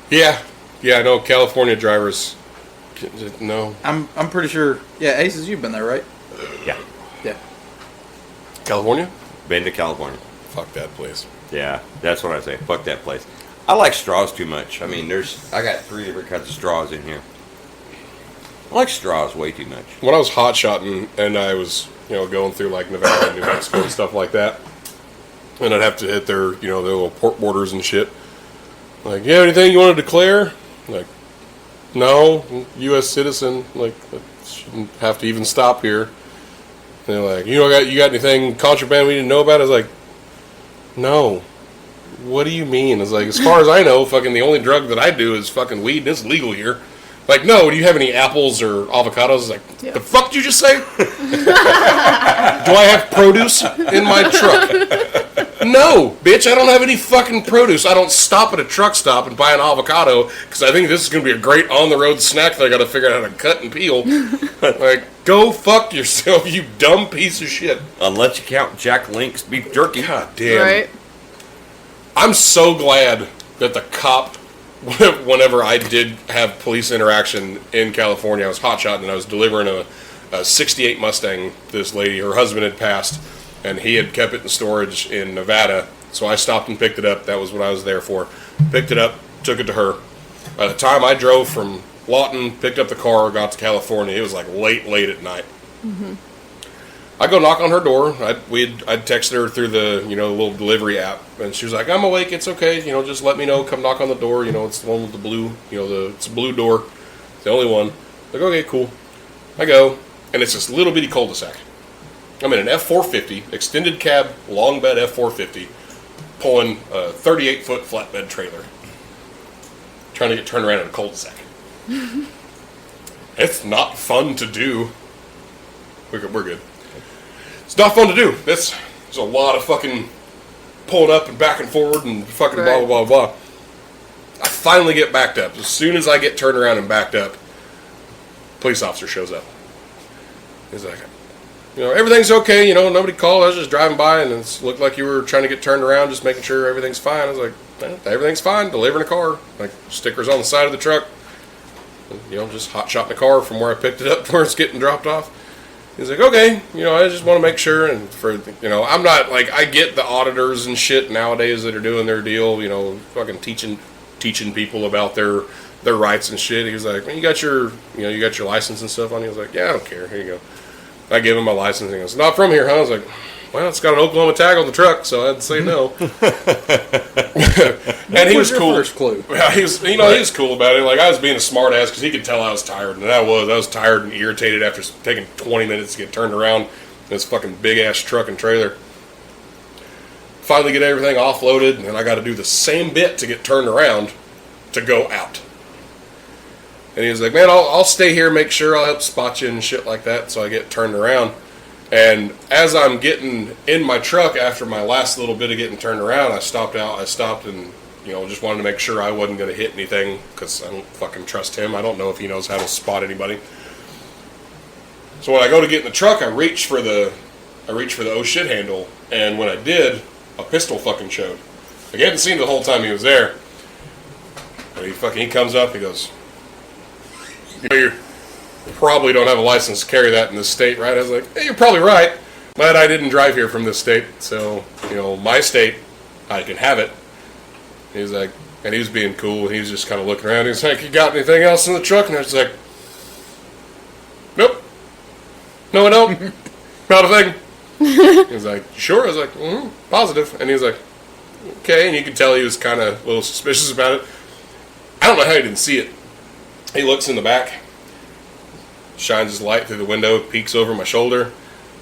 Yeah, I know California drivers. No, I'm pretty sure. Yeah, Aces, you've been there, right? Yeah. Yeah. California? Been to California. Fuck that place. Yeah, that's what I say. Fuck that place. I like straws too much. I mean, I got 3 different kinds of straws in here. I like straws way too much. When I was hot shotting and I was, going through like Nevada and New Mexico and stuff like that, and I'd have to hit their, their little port borders and shit. Like, yeah, anything you want to declare? Like, no, U.S. citizen. Like, shouldn't have to even stop here. And they're like, you got anything contraband we didn't know about? I was like, no. What do you mean? It's like, as far as I know, fucking the only drug that I do is fucking weed, and it's legal here. Like, no, do you have any apples or avocados? It's like, Yeah. The fuck did you just say? Do I have produce in my truck? No, bitch, I don't have any fucking produce. I don't stop at a truck stop and buy an avocado because I think this is going to be a great on-the-road snack that I got to figure out how to cut and peel. Like, go fuck yourself, you dumb piece of shit. Unless you count Jack Link's beef jerky. God damn. Right? I'm so glad that the cop, whenever I did have police interaction in California, I was hotshotting and I was delivering a 68 Mustang. This lady, her husband had passed, and he had kept it in storage in Nevada. So I stopped and picked it up. That was what I was there for. Picked it up, took it to her. By the time I drove from Lawton, picked up the car, got to California, it was like late at night. Mm-hmm. I go knock on her door. I'd texted her through the little delivery app, and she was like, "I'm awake. It's okay. Just let me know. Come knock on the door. It's the one with the blue. It's a blue door. It's the only one." Like, okay, cool. I go, and it's this little bitty cul-de-sac. I'm in an F450 extended cab long bed F450, pulling a 38-foot flatbed trailer, trying to get turned around in a cul-de-sac. It's not fun to do. We're good. It's not fun to do. There's a lot of fucking pulling up and back and forward and fucking blah, blah, blah, blah. I finally get backed up. As soon as I get turned around and backed up, police officer shows up. He's like, everything's okay, nobody called. I was just driving by and it looked like you were trying to get turned around, just making sure everything's fine. I was like, everything's fine, delivering a car. Like, stickers on the side of the truck. Just hot shot the car from where I picked it up to where it's getting dropped off. He's like, okay, I just want to make sure, and I'm not, like, I get the auditors and shit nowadays that are doing their deal, fucking teaching people about their rights and shit. He was like, man, you got your license and stuff on you? I was like, yeah, I don't care, here you go. I gave him my license, and he goes, not from here, huh? I was like, well, it's got an Oklahoma tag on the truck, so I'd say no. And he was cool. First clue. Yeah, he was cool about it. Like, I was being a smart ass because he could tell I was tired, and I was tired and irritated after taking 20 minutes to get turned around in this fucking big ass truck and trailer. Finally get everything offloaded, and then I got to do the same bit to get turned around to go out. And he was like, man, I'll stay here, make sure I'll help spot you and shit like that. So I get turned around. And as I'm getting in my truck after my last little bit of getting turned around, I stopped and, just wanted to make sure I wasn't going to hit anything because I don't fucking trust him. I don't know if he knows how to spot anybody. So when I go to get in the truck, I reach for the oh shit handle. And when I did, a pistol fucking showed. Like, I hadn't seen it the whole time he was there. And he comes up, he goes, probably don't have a license to carry that in this state, right? I was like, hey, you're probably right, but I didn't drive here from this state, so, my state, I can have it. He's like, and he was being cool, and he was just kind of looking around. He's like, you got anything else in the truck? And I was like, nope. No, I don't. Not a thing. He was like, sure? I was like, positive. And he was like, okay. And you could tell he was kind of a little suspicious about it. I don't know how he didn't see it. He looks in the back, shines his light through the window, peeks over my shoulder.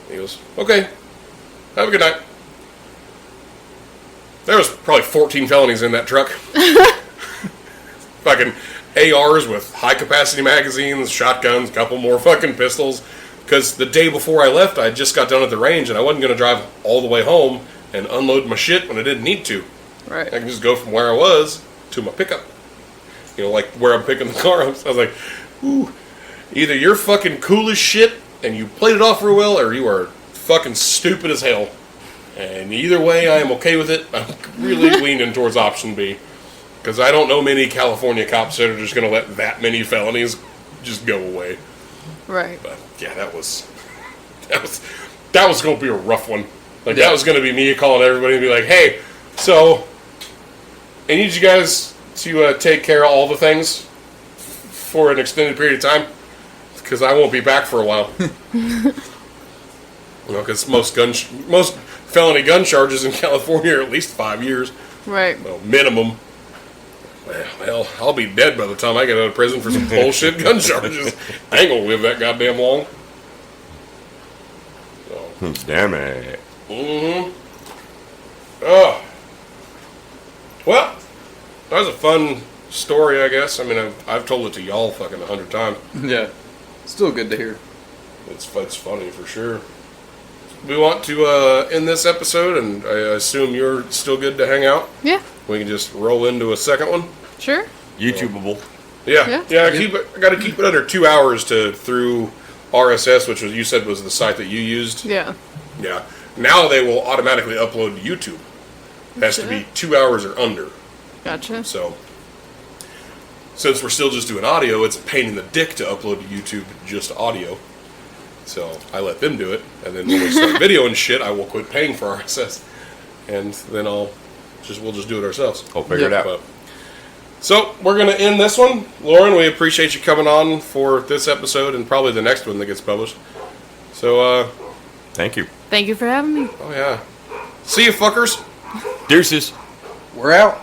He goes, okay, have a good night. There was probably 14 felonies in that truck. Fucking ARs with high-capacity magazines, shotguns, a couple more fucking pistols. Because the day before I left, I just got done at the range, and I wasn't going to drive all the way home and unload my shit when I didn't need to. Right. I can just go from where I was to my pickup. Like where I'm picking the car up. So I was like, ooh, either you're fucking cool as shit and you played it off real well, or you are fucking stupid as hell. And either way, I am okay with it. I'm really leaning towards option B. Because I don't know many California cops that are just going to let that many felonies just go away. Right. But yeah, that was going to be a rough one. Like, that was going to be me calling everybody and be like, hey, so I need you guys to take care of all the things for an extended period of time. Because I won't be back for a while. Because most felony gun charges in California are at least 5 years. Right. Well, minimum. Well, I'll be dead by the time I get out of prison for some bullshit gun charges. I ain't gonna live that goddamn long. So. Damn it. Oh. Well, that was a fun story, I guess. I mean, I've told it to y'all fucking 100 times. Yeah. Still good to hear. It's funny for sure. We want to end this episode, and I assume you're still good to hang out. Yeah. We can just roll into a second one. Sure. YouTubeable. Yeah. I got to keep it under 2 hours through RSS, which you said was the site that you used. Yeah. Yeah. Now they will automatically upload to YouTube. It has to be 2 hours or under. Gotcha. So, since we're still just doing audio, it's a pain in the dick to upload to YouTube just audio. So I let them do it, and then when we start video and shit, I will quit paying for RSS, and then we'll just do it ourselves. I'll figure it out. But, so we're gonna end this one, Lauren. We appreciate you coming on for this episode and probably the next one that gets published. So Thank you. Thank you for having me. oh yeah, see you fuckers. Deuces. We're out.